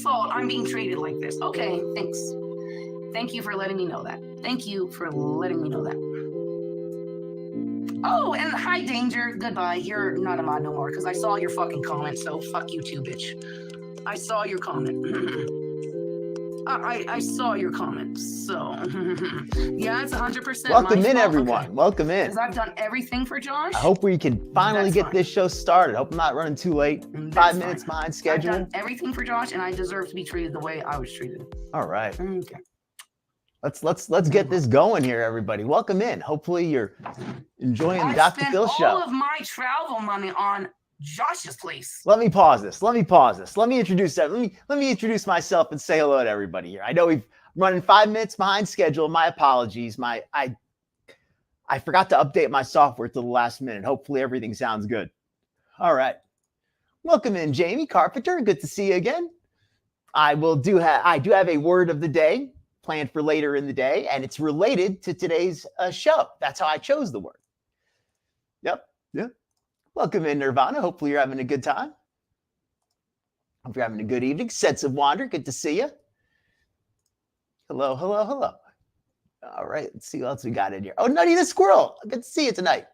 fault I'm being treated like this. Okay, thanks. Thank you for letting me know that. Thank you for letting me know that. Oh, and hi, Danger. Goodbye. You're not a mod no more because I saw your fucking comment, so fuck you too, bitch. I saw your comment. I saw your comment, so yeah, it's 100%. Welcome in, everyone. Okay. Welcome in. Because I've done everything for Josh. I hope we can finally get this show started. I hope I'm not running too late. 5 minutes behind schedule. I've done everything for Josh, and I deserve to be treated the way I was treated. All right. Okay. Let's get this going here, everybody. Welcome in. Hopefully you're enjoying the Dr. Phil show. All of my travel money on Josh's place. Let me pause this. Let me introduce that. Let me introduce myself and say hello to everybody here. I know we've running 5 minutes behind schedule. My apologies. I forgot to update my software to the last minute. Hopefully everything sounds good. All right. Welcome in, Jamie Carpenter. Good to see you again. I do have a word of the day planned for later in the day, and it's related to today's show. That's how I chose the word. Yep. Welcome in, Nirvana. Hopefully you're having a good time. Hope you're having a good evening. Sense of Wonder, good to see you. Hello. All right, let's see what else we got in here. Oh, Nutty the Squirrel, good to see you tonight.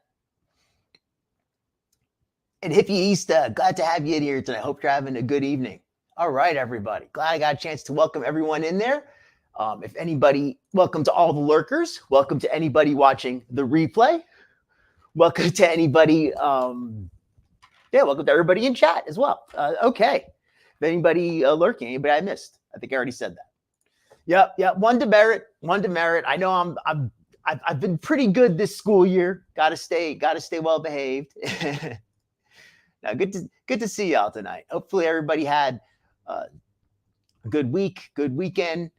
And Hippie East, glad to have you in here tonight. Hope you're having a good evening. All right, everybody. Glad I got a chance to welcome everyone in there. If anybody, welcome to all the lurkers. Welcome to anybody watching the replay. Welcome to anybody. Welcome to everybody in chat as well. Okay. If anybody lurking, anybody I missed, I think I already said that. Yep. One demerit. I know I've been pretty good this school year. Got to stay well behaved. Now, good to see y'all tonight. Hopefully everybody had a good week, good weekend.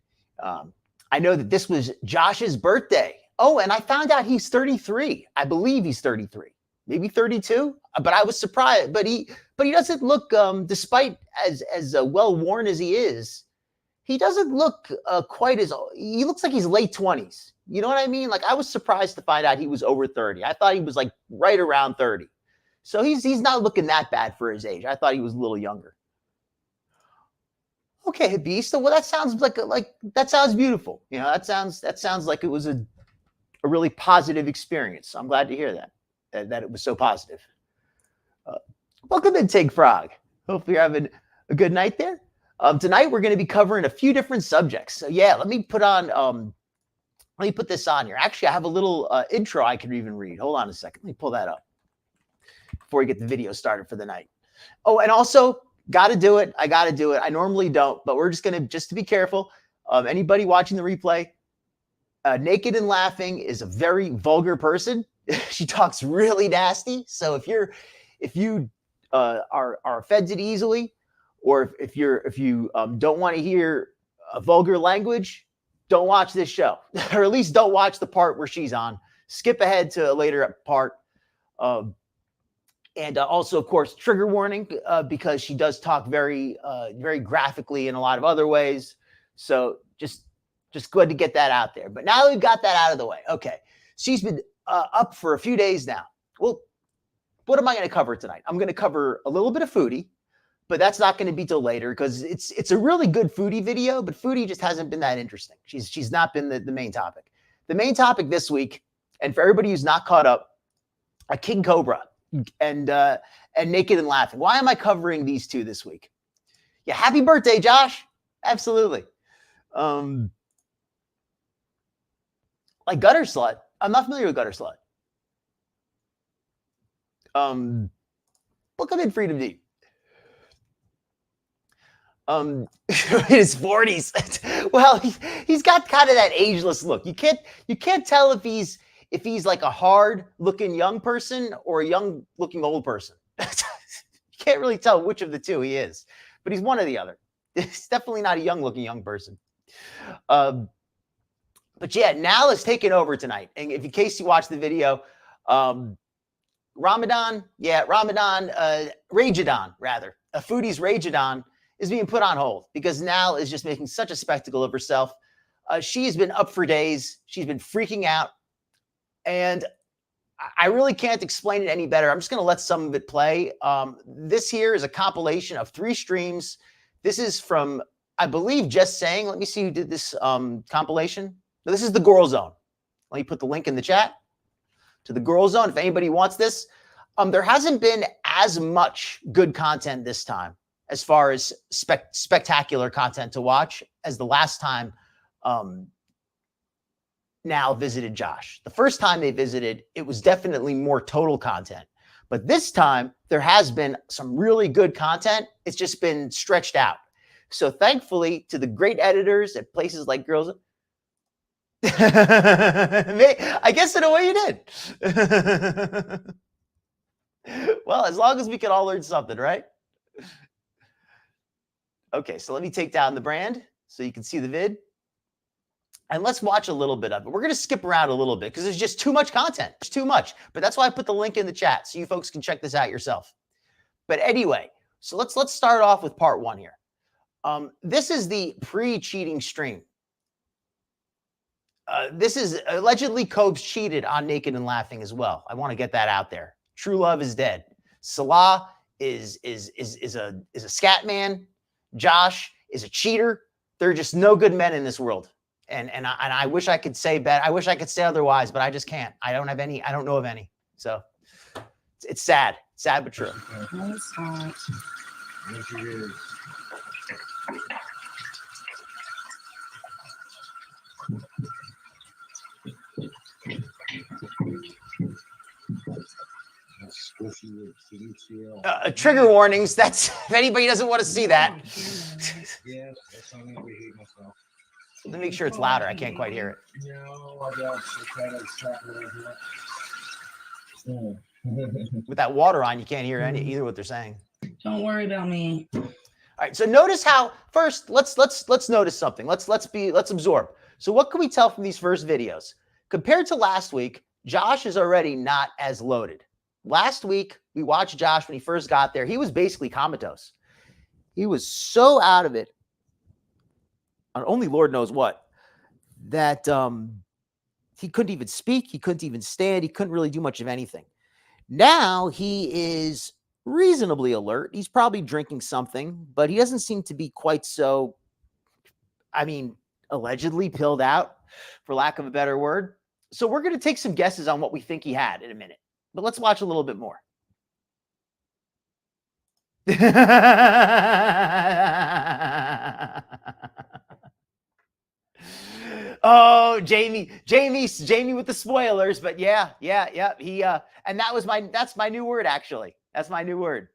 I know that this was Josh's birthday. Oh, and I found out he's 33. I believe he's 33, maybe 32. But I was surprised. But he doesn't look, despite as well worn as he is, he doesn't look quite as. He looks like he's late 20s. You know what I mean? Like, I was surprised to find out he was over 30. I thought he was like right around 30. So he's not looking that bad for his age. I thought he was a little younger. Okay, Beeze. So, well, that sounds like that sounds beautiful. You know, that sounds like it was a really positive experience. I'm glad to hear that it was so positive. Welcome in, Tig Frog. Hopefully you're having a good night there. Tonight we're going to be covering a few different subjects. So yeah, let me put this on here. Actually, I have a little intro I can even read. Hold on a second. Let me pull that up before we get the video started for the night. Oh, and also got to do it. I got to do it. I normally don't, but we're just to be careful. Anybody watching the replay, Naked and Laughing is a very vulgar person. She talks really nasty. So if you are offended easily, or if you don't want to hear a vulgar language, don't watch this show, or at least don't watch the part where she's on. Skip ahead to a later part. And also, of course, trigger warning, because she does talk very graphically in a lot of other ways. So just good to get that out there. But now that we've got that out of the way, okay. She's been up for a few days now. Well, what am I going to cover tonight? I'm going to cover a little bit of foodie, but that's not going to be till later because it's a really good foodie video, but foodie just hasn't been that interesting. She's not been the main topic. The main topic this week, and for everybody who's not caught up, King Cobra and Naked and Laughing. Why am I covering these two this week? Yeah, happy birthday, Josh. Absolutely. Like Gutter Slut. I'm not familiar with Gutter Slut. Welcome in, Freedom Deep. In his 40s. Well, he's got kind of that ageless look. You can't tell if he's like a hard-looking young person or a young-looking old person. You can't really tell which of the two he is, but he's one or the other. He's definitely not a young-looking young person. But yeah, Nal is taking over tonight. And in case you watched the video, Ramadan, Rageadon, rather. A Foodie's Rageadon is being put on hold because Nal is just making such a spectacle of herself. She's been up for days. She's been freaking out. And I really can't explain it any better. I'm just going to let some of it play. This here is a compilation of 3 streams. This is from I believe Just Saying, let me see who did this compilation. Now, this is the Girl Zone. Let me put the link in the chat to the Girl Zone if anybody wants this. There hasn't been as much good content this time as far as spectacular content to watch as the last time Now visited Josh. The first time they visited, it was definitely more total content. But this time, there has been some really good content. It's just been stretched out. So thankfully, to the great editors at places like Girls, I guess in a way you did. Well, as long as we can all learn something, right? Okay, so let me take down the brand so you can see the vid. And let's watch a little bit of it. We're going to skip around a little bit because there's just too much content. There's too much. But that's why I put the link in the chat so you folks can check this out yourself. But anyway, so let's start off with part one here. This is the pre-cheating stream. This is allegedly Cobes cheated on Naked and Laughing as well. I want to get that out there. True love is dead. Salah is a scat man. Josh is a cheater. There are just no good men in this world. And I wish I could say better. I wish I could say otherwise, but I just can't. I don't have any. I don't know of any. So it's sad. Sad but true. No, it's not. Yes, it is. Trigger warnings. That's if anybody doesn't want to see that. Yeah, that's something I hate myself. Let me make sure it's louder. I can't quite hear it. No, I got With that water on, you can't hear either what they're saying. Don't worry about me. All right. So notice how first let's notice something. Let's absorb. So what can we tell from these first videos? Compared to last week, Josh is already not as loaded. Last week, we watched Josh when he first got there. He was basically comatose. He was so out of it. Only Lord knows what, that he couldn't even speak. He couldn't even stand. He couldn't really do much of anything. Now he is reasonably alert. He's probably drinking something, but he doesn't seem to be quite so, allegedly pilled out, for lack of a better word. So we're going to take some guesses on what we think he had in a minute. But let's watch a little bit more. Oh, Jamie with the spoilers, but yeah. He and that's my new word, actually. That's my new word.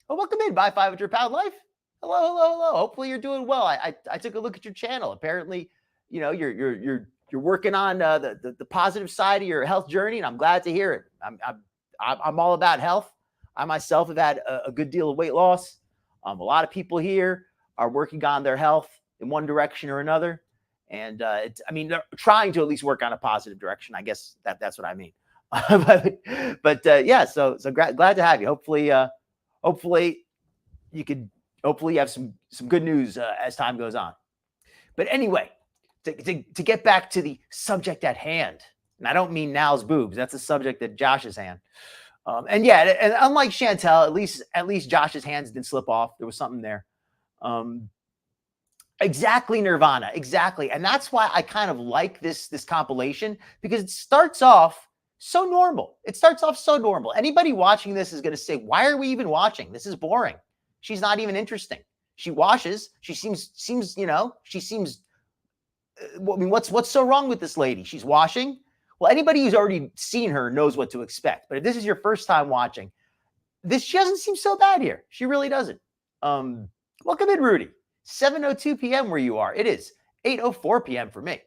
Oh, welcome in, Buy 500 Pound Life. Hello. Hopefully you're doing well. I took a look at your channel. Apparently, you're working on the positive side of your health journey, and I'm glad to hear it. I'm all about health. I myself have had a good deal of weight loss. A lot of people here are working on their health in one direction or another. And they're trying to at least work on a positive direction. I guess that's what I mean. but so glad to have you. Hopefully you have some good news as time goes on. But anyway, to get back to the subject at hand, and I don't mean Now's boobs. That's the subject at Josh's hand. And unlike Chantel, at least Josh's hands didn't slip off. There was something there. Exactly, Nirvana. Exactly. And that's why I kind of like this compilation, because it starts off so normal. Anybody watching this is going to say, why are we even watching? This is boring. She's not even interesting. She washes. She seems, what's so wrong with this lady? She's washing. Well, anybody who's already seen her knows what to expect. But if this is your first time watching, she doesn't seem so bad here. She really doesn't. Welcome in, Rudy. 7:02 p.m. where you are. It is 8:04 p.m. for me.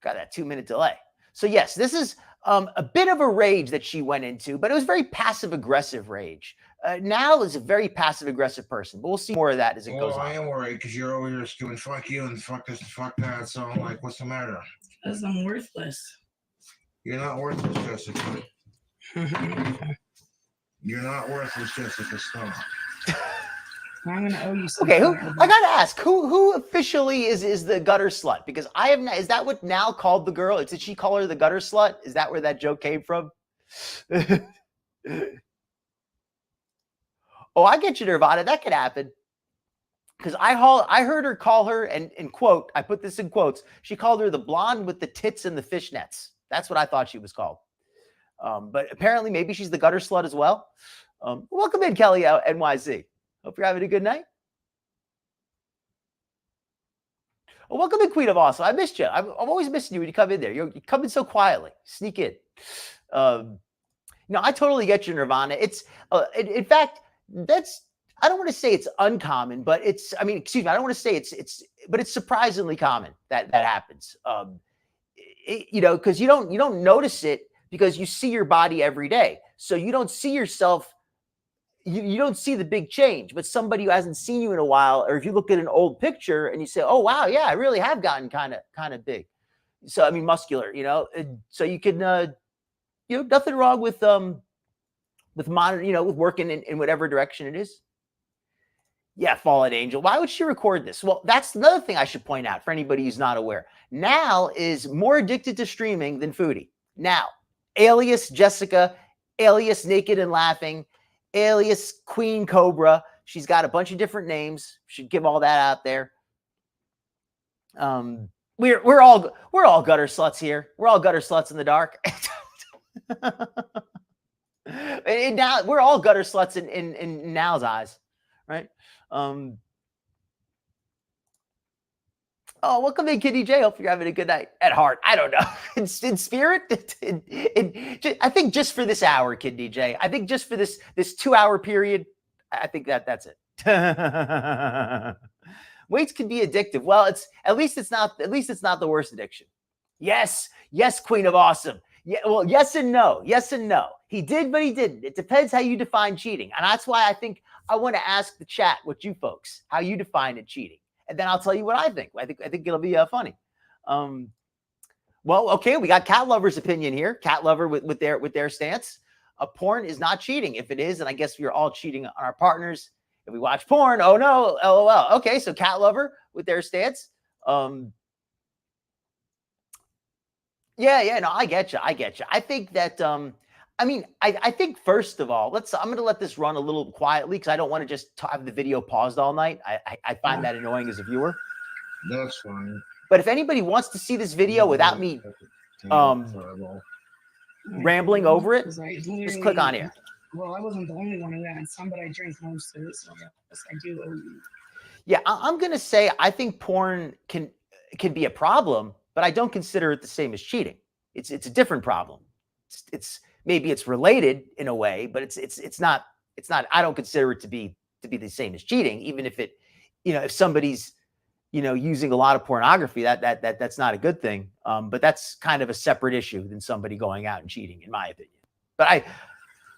Got that 2-minute delay. So yes, this is a bit of a rage that she went into, but it was very passive-aggressive rage. Now is a very passive-aggressive person, but we'll see more of that as it goes on. I am worried because you're over here doing fuck you and fuck this and fuck that. So I'm like, what's the matter? Because I'm worthless. You're not worthless, Jessica. You're not worthless, Jessica. Stop. I'm gonna owe you something. Okay, I gotta ask, who officially is the gutter slut? Because I have not. Is that what Now called the girl? Did she call her the gutter slut? Is that where that joke came from? Oh, I get you, Nirvana. That could happen. because I heard her call her, and quote, I put this in quotes, she called her the blonde with the tits and the fishnets. That's what I thought she was called. But apparently maybe she's the gutter slut as well. Welcome in, Kelly out NYC. Hope you're having a good night. Oh, welcome in, Queen of Awesome. I missed you. I'm always missing you when you come in there. You come in so quietly. Sneak in. I totally get your Nirvana. It's in fact, I don't want to say it's uncommon, but I don't want to say but it's surprisingly common that happens. Because you don't notice it because you see your body every day. So you don't see yourself, you don't see the big change, but somebody who hasn't seen you in a while, or if you look at an old picture and you say, oh, wow, yeah, I really have gotten kind of big. So, muscular, so you can, nothing wrong with with working in whatever direction it is. Yeah, Fallen Angel. Why would she record this? Well, that's another thing I should point out for anybody who's not aware. Nal is more addicted to streaming than Foodie. Now, alias Jessica, alias Naked and Laughing, alias Queen Cobra. She's got a bunch of different names. Should give all that out there. We're all gutter sluts here. We're all gutter sluts in the dark. And now we're all gutter sluts in Nal's eyes, right? Oh, welcome in, Kitty J. Hope you're having a good night at heart. I don't know. In spirit, I think just for this hour, Kid DJ. I think just for this 2-hour period, I think that's it. Weights can be addictive. Well, at least it's not the worst addiction. Yes, Queen of Awesome. Yeah, well, yes and no. Yes and no. He did, but he didn't. It depends how you define cheating. And that's why I think I want to ask the chat, what you folks, how you define it cheating. And then I'll tell you what I think. I think it'll be funny. Well, okay, we got Cat Lover's opinion here. Cat Lover with their stance. Porn is not cheating. If it is, and I guess we're all cheating on our partners. If we watch porn, oh no, LOL. Okay, so Cat Lover with their stance. Yeah, no, I get you. I think that, I think first of all, I'm going to let this run a little quietly because I don't want to just have the video paused all night. I find that annoying as a viewer. That's fine. But if anybody wants to see this video without me rambling over it, just click on here. Well, I wasn't the only one who had some, but I drink most of it, so I do owe you. Yeah, I'm going to say I think porn can be a problem, but I don't consider it the same as cheating. It's a different problem. It's maybe it's related in a way, but it's not. I don't consider it to be the same as cheating, even if it, if somebody's, using a lot of pornography, that's not a good thing. But that's kind of a separate issue than somebody going out and cheating, in my opinion. But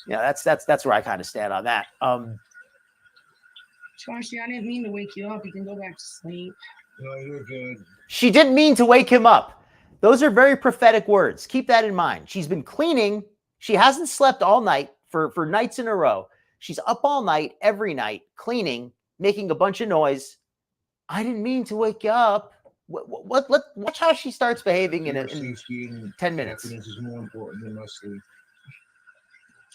that's where I kind of stand on that. Joshie, I didn't mean to wake you up. You can go back to sleep. No, you're good. She didn't mean to wake him up. Those are very prophetic words. Keep that in mind. She's been cleaning. She hasn't slept all night for nights in a row. She's up all night, every night, cleaning, making a bunch of noise. I didn't mean to wake you up. Watch how she starts behaving in 10 minutes. This is more important than my sleep.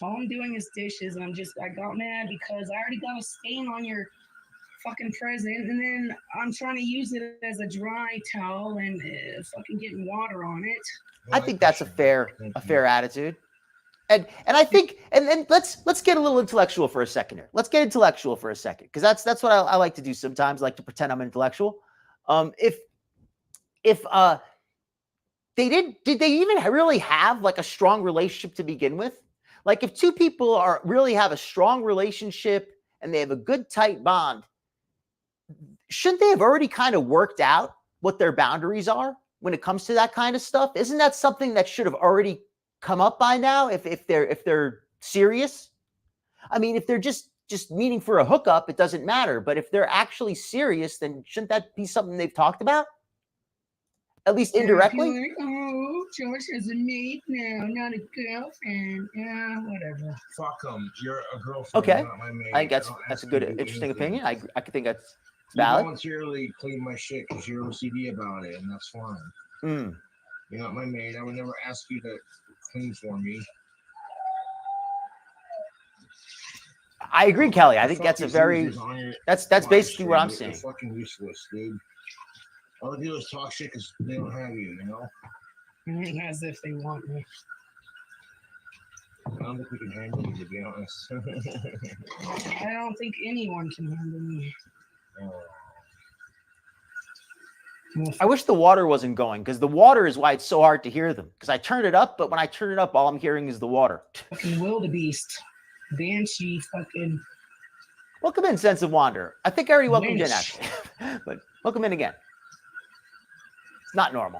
All I'm doing is dishes, and I got mad because I already got a stain on your fucking present, and then I'm trying to use it as a dry towel and fucking getting water on it. I think that's a fair attitude. And I think, and then let's get a little intellectual for a second here. Let's get intellectual for a second, because that's what I like to do sometimes. I like to pretend I'm intellectual. If did they even really have like a strong relationship to begin with? Like if two people really have a strong relationship and they have a good tight bond, shouldn't they have already kind of worked out what their boundaries are when it comes to that kind of stuff? Isn't that something that should have already come up by now if they're serious? I mean, if they're just meeting for a hookup, it doesn't matter. But if they're actually serious, then shouldn't that be something they've talked about? At least indirectly? Like, oh, George has a mate now, not a girlfriend. Yeah, whatever. Fuck them. You're a girlfriend, Okay. not my maid. I think that's a good, interesting opinion. I could think that's valid. You voluntarily clean my shit because you're OCD about it, and that's fine. Mm. You're not my maid. I would never ask you to clean for me. I agree, Kelly. I think Fuck that's a these very losers on your that's live basically what stream. I'm They're saying. fucking useless, dude. All they do is talk shit because they don't have you, you know? As if they want me. I don't think we can handle you, to be honest. I don't think anyone can handle me. I wish the water wasn't going, because the water is why it's so hard to hear them. Because I turned it up, but when I turn it up, all I'm hearing is the water. Fucking wildebeest. Banshee fucking. Welcome in, Sense of Wander. I think I already welcomed in, Winch. actually. But welcome in again. It's not normal.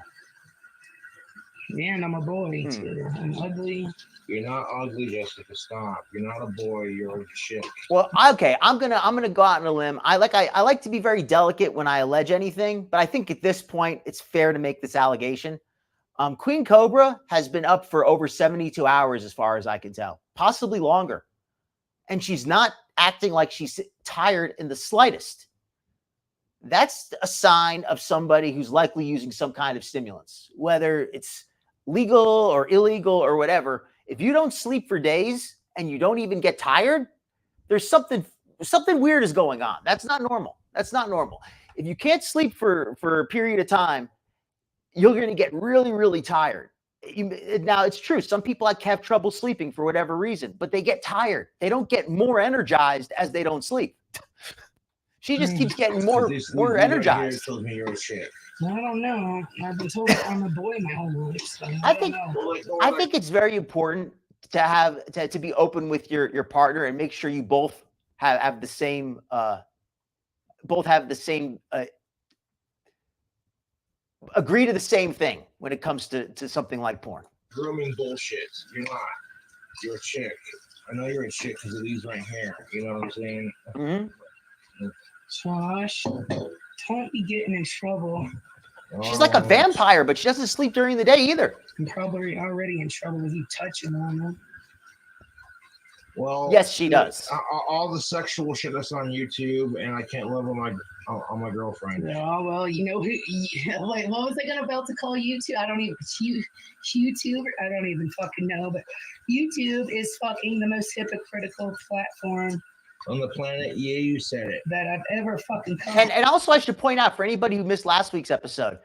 Man, I'm a boy too. I'm ugly. You're not ugly, Jessica. Stop. You're not a boy. You're a chick. Well, okay, I'm gonna go out on a limb. I like to be very delicate when I allege anything, but I think at this point it's fair to make this allegation. Queen Cobra has been up for over 72 hours, as far as I can tell, possibly longer, and she's not acting like she's tired in the slightest. That's a sign of somebody who's likely using some kind of stimulants, whether it's legal or illegal or whatever. If you don't sleep for days and you don't even get tired, there's something weird is going on. That's not normal. That's not normal. If you can't sleep for a period of time, you're going to get really, really tired. Now, it's true. Some people have trouble sleeping for whatever reason, but they get tired. They don't get more energized as they don't sleep. She just keeps getting more energized. Told me you're a chick. I don't know. I've been told I'm a boy my whole life. So I don't know. I think it's very important to have to be open with your partner and make sure you both have the same agree to the same thing when it comes to something like porn. Grooming bullshit. You're not. You're a chick. I know you're a chick because of these right here. You know what I'm saying? Mm-hmm. Josh, don't be getting in trouble. She's like a vampire, but she doesn't sleep during the day either. I'm probably already in trouble with you touching on them. Well, yes, she does. All the sexual shit that's on YouTube, and I can't live on my girlfriend. Yeah, well, you know who? Wait, what was I about to call YouTube? I don't even YouTube. I don't even fucking know. But YouTube is fucking the most hypocritical platform on the planet. Yeah, you said it. That I've ever fucking come. And also, I should point out for anybody who missed last week's episode,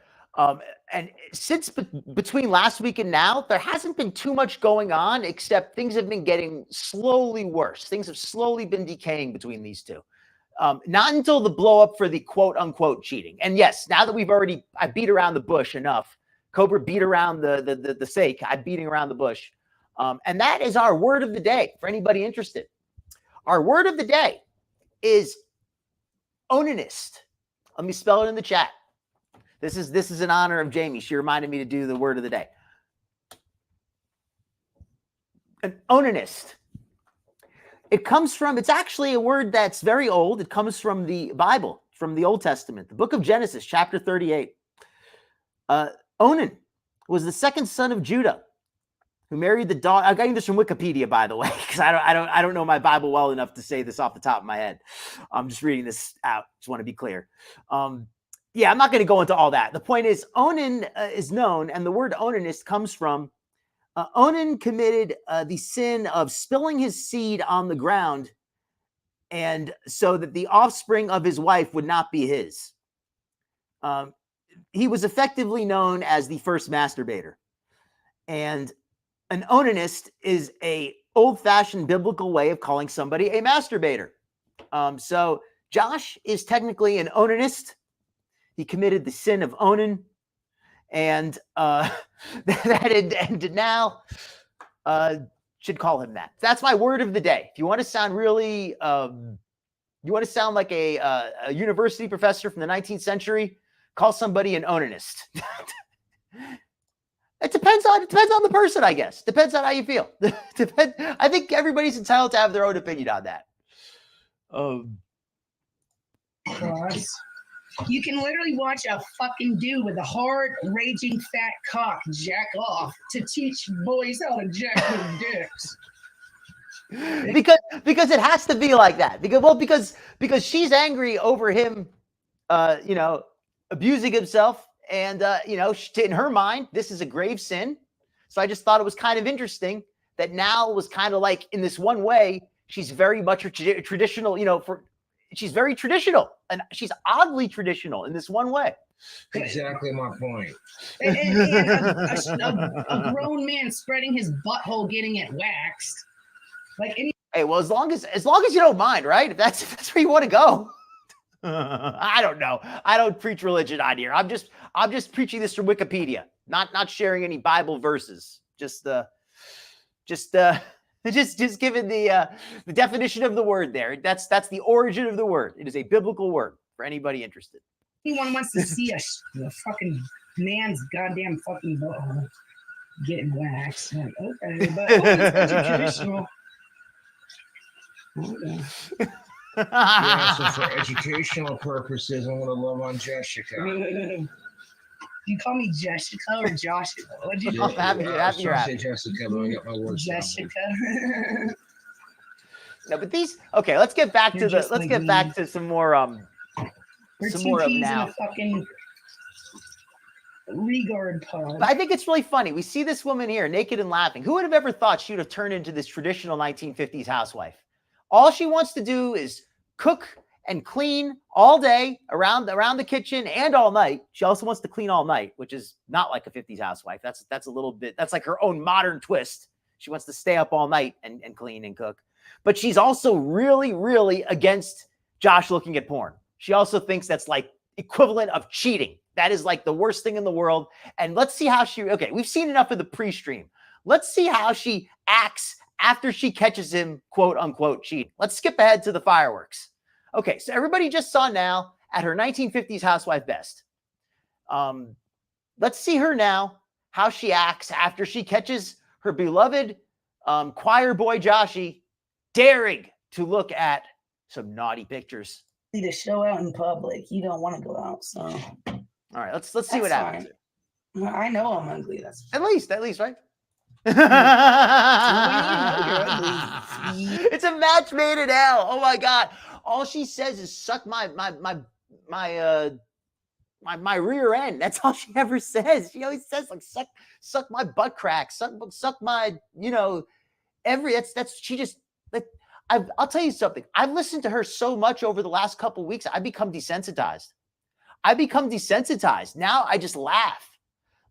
and since between last week and now, there hasn't been too much going on, except things have been getting slowly worse. Things have slowly been decaying between these two. Not until the blow up for the quote unquote cheating. And yes, now that I beat around the bush enough. Cobra beat around the sake. I'm beating around the bush. And that is our word of the day for anybody interested. Our word of the day is onanist. Let me spell it in the chat. This is in honor of Jamie. She reminded me to do the word of the day. An onanist. It's actually a word that's very old. It comes from the Bible, from the Old Testament, the book of Genesis, chapter 38. Onan was the second son of Judah, who married the daughter. I'm getting this from Wikipedia, by the way, because I don't know my Bible well enough to say this off the top of my head. I'm just reading this out. Just want to be clear. Yeah, I'm not going to go into all that. The point is, Onan is known, and the word onanist comes from Onan committed the sin of spilling his seed on the ground, and so that the offspring of his wife would not be his. He was effectively known as the first masturbator, and an onanist is a old-fashioned biblical way of calling somebody a masturbator. So Josh is technically an onanist. He committed the sin of Onan, and that ended now. Should call him that. That's my word of the day. If you want to sound really, you want to sound like a university professor from the 19th century, call somebody an onanist. It depends on the person, I guess. Depends on how you feel. I think everybody's entitled to have their own opinion on that. You can literally watch a fucking dude with a hard, raging, fat cock jack off to teach boys how to jack their dicks. Because it has to be like that. Because she's angry over him, abusing himself. And, in her mind, this is a grave sin. So I just thought it was kind of interesting that now was kind of like, in this one way, She's very much a traditional, she's very traditional, and she's oddly traditional in this one way. Exactly my point. And a grown man spreading his butthole, getting it waxed. Hey, well, as long as you don't mind, right? If that's where you want to go. I don't know. I don't preach religion on here. I'm just preaching this from Wikipedia, not sharing any Bible verses. Just giving the definition of the word there. That's the origin of the word. It is a biblical word for anybody interested. Anyone wants to see a fucking man's goddamn fucking butthole getting waxed. Like, okay, but it's such a traditional. Okay. Yeah, so for educational purposes, I'm gonna love on Jessica. You call me Jessica or Joshua? What'd you I'm happy to say Jessica, but I got my words. Jessica. No, but these. Okay, let's get back to some more. We're some two more of peas now. in a fucking regard pod. But I think it's really funny. We see this woman here, naked and laughing. Who would have ever thought she would have turned into this traditional 1950s housewife? All she wants to do is cook and clean all day around the kitchen and all night. She also wants to clean all night, which is not like a 50s housewife. That's a little bit, that's like her own modern twist. She wants to stay up all night and clean and cook. But she's also really, really against Josh looking at porn. She also thinks that's like equivalent of cheating. That is like the worst thing in the world. And let's see how we've seen enough of the pre-stream. Let's see how she acts after she catches him, quote unquote, cheating. Let's skip ahead to the fireworks. Okay, so everybody just saw now at her 1950s housewife best. Let's see her now, how she acts after she catches her beloved choir boy Joshy daring to look at some naughty pictures. To show out in public, you don't want to go out. So, all right, let's see what happens. Well, I know I'm ugly. That's at least, right? It's a match made in hell. Oh my God! All she says is "suck my rear end." That's all she ever says. She always says like "suck my butt crack," suck my that's she just like. I'll tell you something. I've listened to her so much over the last couple of weeks. I've become desensitized. Now I just laugh.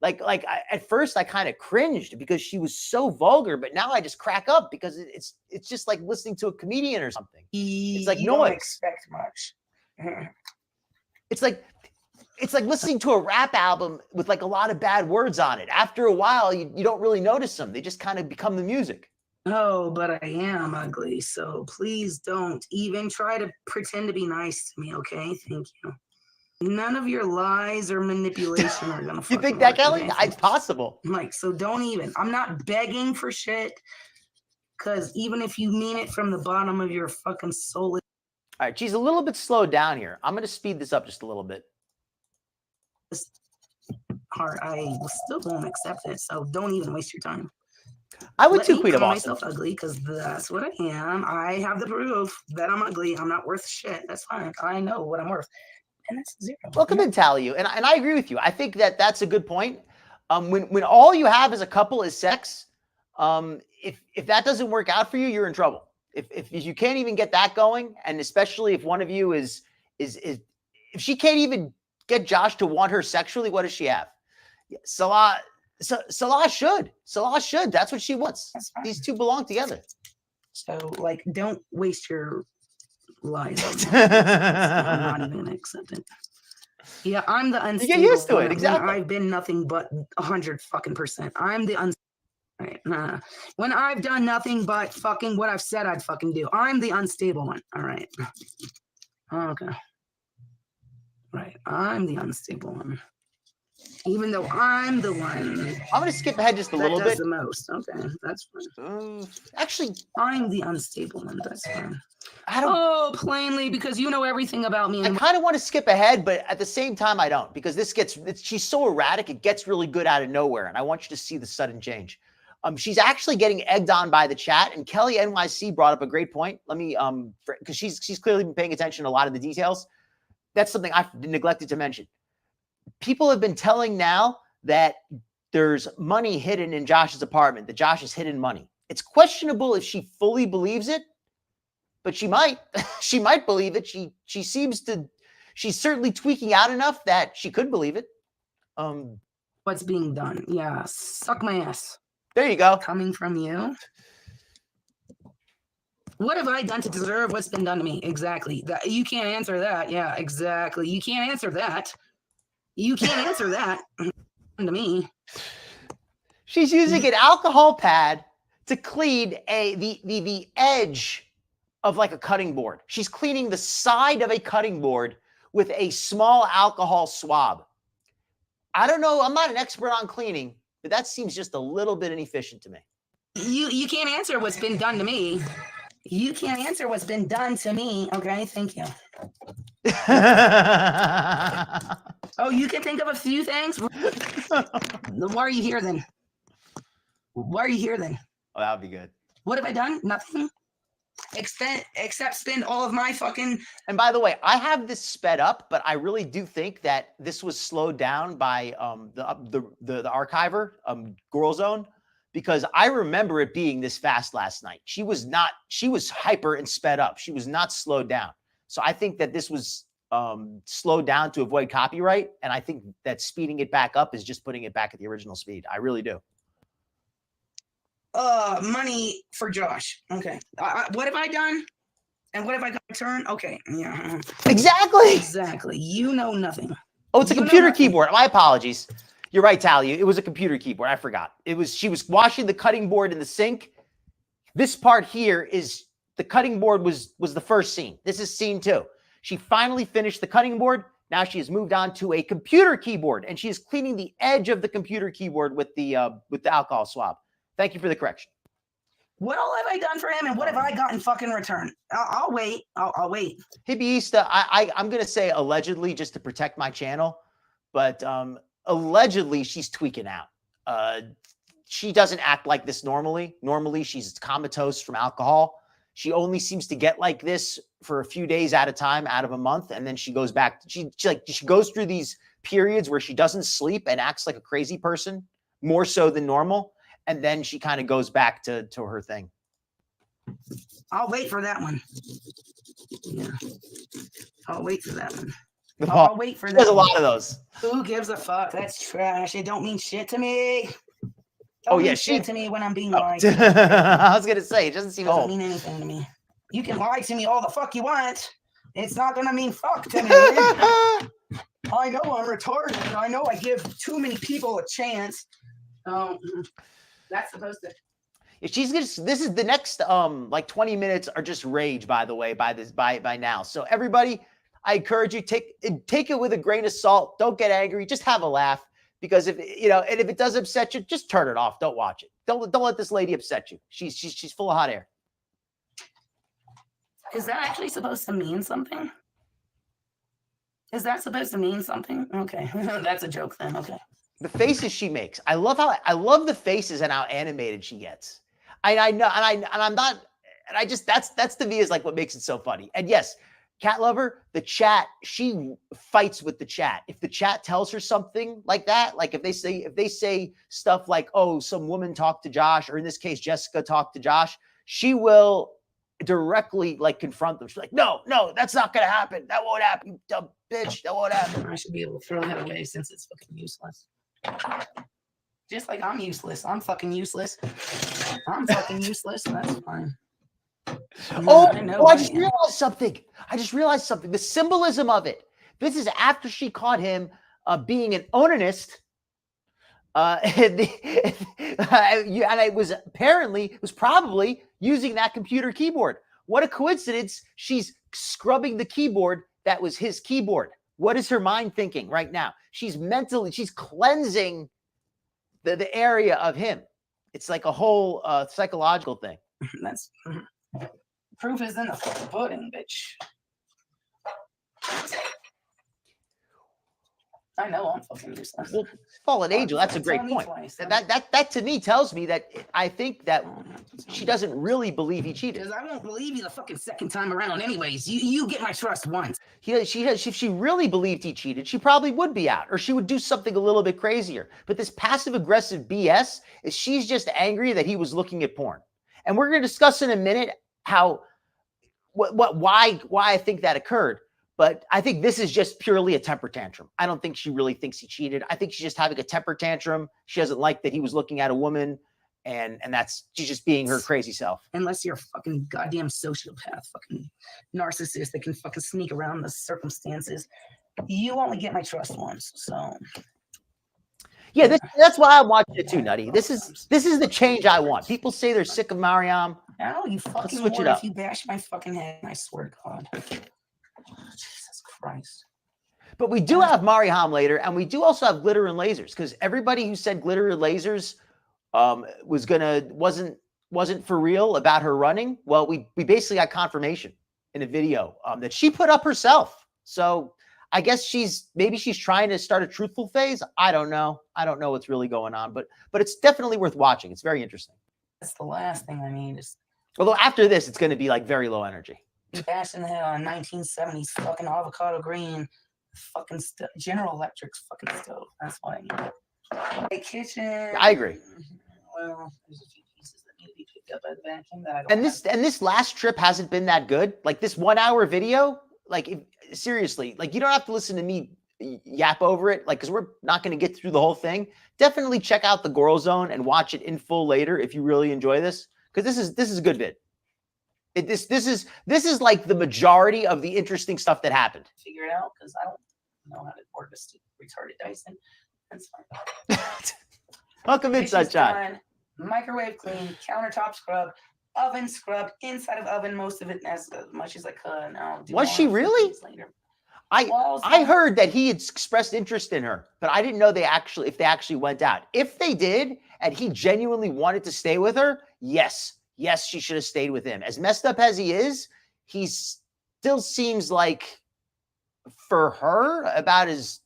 At first I kind of cringed because she was so vulgar, but now I just crack up because it's just like listening to a comedian or something. It's like you noise. Don't expect much. It's like listening to a rap album with like a lot of bad words on it. After a while, you don't really notice them. They just kind of become the music. Oh, but I am ugly, so please don't even try to pretend to be nice to me, okay? Thank you. None of your lies or manipulation are gonna. You think that, Kelly? It's possible. So don't even. I'm not begging for shit, because even if you mean it from the bottom of your fucking soul. All right, she's a little bit slowed down here. I'm gonna speed this up just a little bit. Hard. I still won't accept it, so don't even waste your time. I would too, Queen of Awesome. Myself ugly because that's what I am. I have the proof that I'm ugly. I'm not worth shit. That's fine. I know what I'm worth, and that's zero. Welcome in, Tally. And I agree with you. I think that's a good point. When all you have as a couple is sex, if that doesn't work out for you, you're in trouble. If you can't even get that going, and especially if one of you is if she can't even get Josh to want her sexually, what does she have? Salah should. That's what she wants. These two belong together. So, don't waste your lies. I'm not even gonna accept it. Yeah, I'm the unstable. You get used to it, exactly. I've been nothing but 100%. I'm the unstable. Right. When I've done nothing but fucking what I've said I'd fucking do. I'm the unstable one. All right. Okay. Right. I'm the unstable one. Even though I'm the one. I'm going to skip ahead just a little bit. The most. Okay, that's fine. Actually, I'm the unstable one. That's fine. Plainly, because you know everything about me. I kind of want to skip ahead, but at the same time, I don't, because she's so erratic. It gets really good out of nowhere. And I want you to see the sudden change. She's actually getting egged on by the chat, and Kelly NYC brought up a great point. Let me, because she's clearly been paying attention to a lot of the details. That's something I neglected to mention. People have been telling now that there's money hidden in Josh's apartment, that Josh has hidden money. It's questionable if she fully believes it, but she might. She might believe it. She seems to. She's certainly tweaking out enough that she could believe it. What's being done? Yeah, suck my ass. There you go. Coming from you. What have I done to deserve what's been done to me? Exactly. That you can't answer that. Yeah, exactly. You can't answer that. You can't answer that to me. She's using an alcohol pad to clean the edge of like a cutting board. She's cleaning the side of a cutting board with a small alcohol swab. I don't know. I'm not an expert on cleaning, but that seems just a little bit inefficient to me. You can't answer what's been done to me. You can't answer what's been done to me. Okay, thank you. Oh, you can think of a few things? Why are you here then? Why are you here then? Oh, that would be good. What have I done? Nothing. Except spend all of my fucking... And by the way, I have this sped up, but I really do think that this was slowed down by the archiver, Girl Zone, because I remember it being this fast last night. She was hyper and sped up. She was not slowed down. So I think that this was slowed down to avoid copyright. And I think that speeding it back up is just putting it back at the original speed. I really do. Money for Josh. Okay. What have I done? And what have I got to turn? Okay. Yeah. Exactly. Exactly. You know nothing. Oh, it's a computer keyboard. My apologies. You're right, Talia. It was a computer keyboard. I forgot. She was washing the cutting board in the sink. This part here is the cutting board was the first scene. This is scene 2. She finally finished the cutting board. Now she has moved on to a computer keyboard, and she is cleaning the edge of the computer keyboard with the alcohol swab. Thank you for the correction. What all have I done for him, and what have I got in fucking return? I'll wait. I'll wait. Hippieista, I'm going to say allegedly just to protect my channel, but allegedly she's tweaking out. She doesn't act like this normally. Normally she's comatose from alcohol. She only seems to get like this for a few days at a time out of a month, and then she goes back. She goes through these periods where she doesn't sleep and acts like a crazy person, more so than normal. And then she kind of goes back to her thing. I'll wait for that one. Yeah. I'll wait for that one. I'll wait for that. There's a lot of those. Who gives a fuck? That's trash. It don't mean shit to me. Oh, yeah. Shit to me when I'm being lied. I was going to say, it doesn't seem doesn't mean anything to me. You can lie to me all the fuck you want. It's not going to mean fuck to me. I know I'm retarded. I know I give too many people a chance. That's supposed to. She's gonna. This is the next like 20 minutes are just rage. By the way, by now. So everybody, I encourage you take it with a grain of salt. Don't get angry. Just have a laugh, because if and if it does upset you, just turn it off. Don't watch it. Don't let this lady upset you. She's full of hot air. Is that actually supposed to mean something? Is that supposed to mean something? Okay, that's a joke then. Okay. The faces she makes. I love the faces and how animated she gets. I know, that's to me is like what makes it so funny. And yes, Cat Lover, the chat, she fights with the chat. If the chat tells her something like that, like if they say stuff like, oh, some woman talked to Josh, or in this case, Jessica talked to Josh, she will directly like confront them. She's like, no, that's not gonna happen. That won't happen, you dumb bitch. That won't happen. I should be able to throw that away since it's fucking useless. Just like I'm useless. I'm fucking useless. I'm fucking useless. That's fine. I just realized something. The symbolism of it. This is after she caught him being an onanist. And it was probably using that computer keyboard. What a coincidence. She's scrubbing the keyboard that was his keyboard. What is her mind thinking right now? She's cleansing the area of him. It's like a whole psychological thing. That's proof is in the fucking pudding, bitch. I know I'm fucking useless. Well, fallen angel, that's a great point. That to me tells me that I think that she doesn't really believe he cheated. Because I won't believe you the fucking second time around anyways. You get my trust once. If she really believed he cheated, she probably would be out, or she would do something a little bit crazier. But this passive-aggressive BS is she's just angry that he was looking at porn. And we're going to discuss in a minute how why I think that occurred. But I think this is just purely a temper tantrum. I don't think she really thinks he cheated. I think she's just having a temper tantrum. She doesn't like that he was looking at a woman, and she's just being her crazy self. Unless you're a fucking goddamn sociopath, fucking narcissist that can fucking sneak around the circumstances. You only get my trust once, so. Yeah, that's why I'm watching it too, Nutty. This is the change I want. People say they're sick of Mariam. Now you fucking switch it would up. if you bash my fucking head, I swear to God. Jesus Christ. But we do have Mariam later, and we do also have glitter and lasers, because everybody who said glitter and lasers wasn't for real about her running. Well, we basically got confirmation in a video that she put up herself. So I guess maybe she's trying to start a truthful phase. I don't know. I don't know what's really going on, but it's definitely worth watching. It's very interesting. That's the last thing I need is Although after this, it's going to be like very low energy. bashing the head on 1970s fucking avocado green fucking General Electric's fucking stove. That's what I need. My kitchen. I agree. Well, there's a few pieces that need to be picked up by the vacuum that I don't. And this last trip hasn't been that good. Like this 1 hour video, seriously, like you don't have to listen to me yap over it, like because we're not going to get through the whole thing. Definitely check out the Girl Zone and watch it in full later if you really enjoy this, because this is a good vid. This is like the majority of the interesting stuff that happened. Figure it out because I don't know how to work a stupid retarded Dyson. That's fine. Welcome in, Sunshine. Microwave clean, countertop scrub, oven scrub, inside of oven, most of it as much as I could. Now, Was she really? I heard that he had expressed interest in her, but I didn't know if they actually went out. If they did, and he genuinely wanted to stay with her, yes, she should have stayed with him. As messed up as he is, he still seems like for her about his,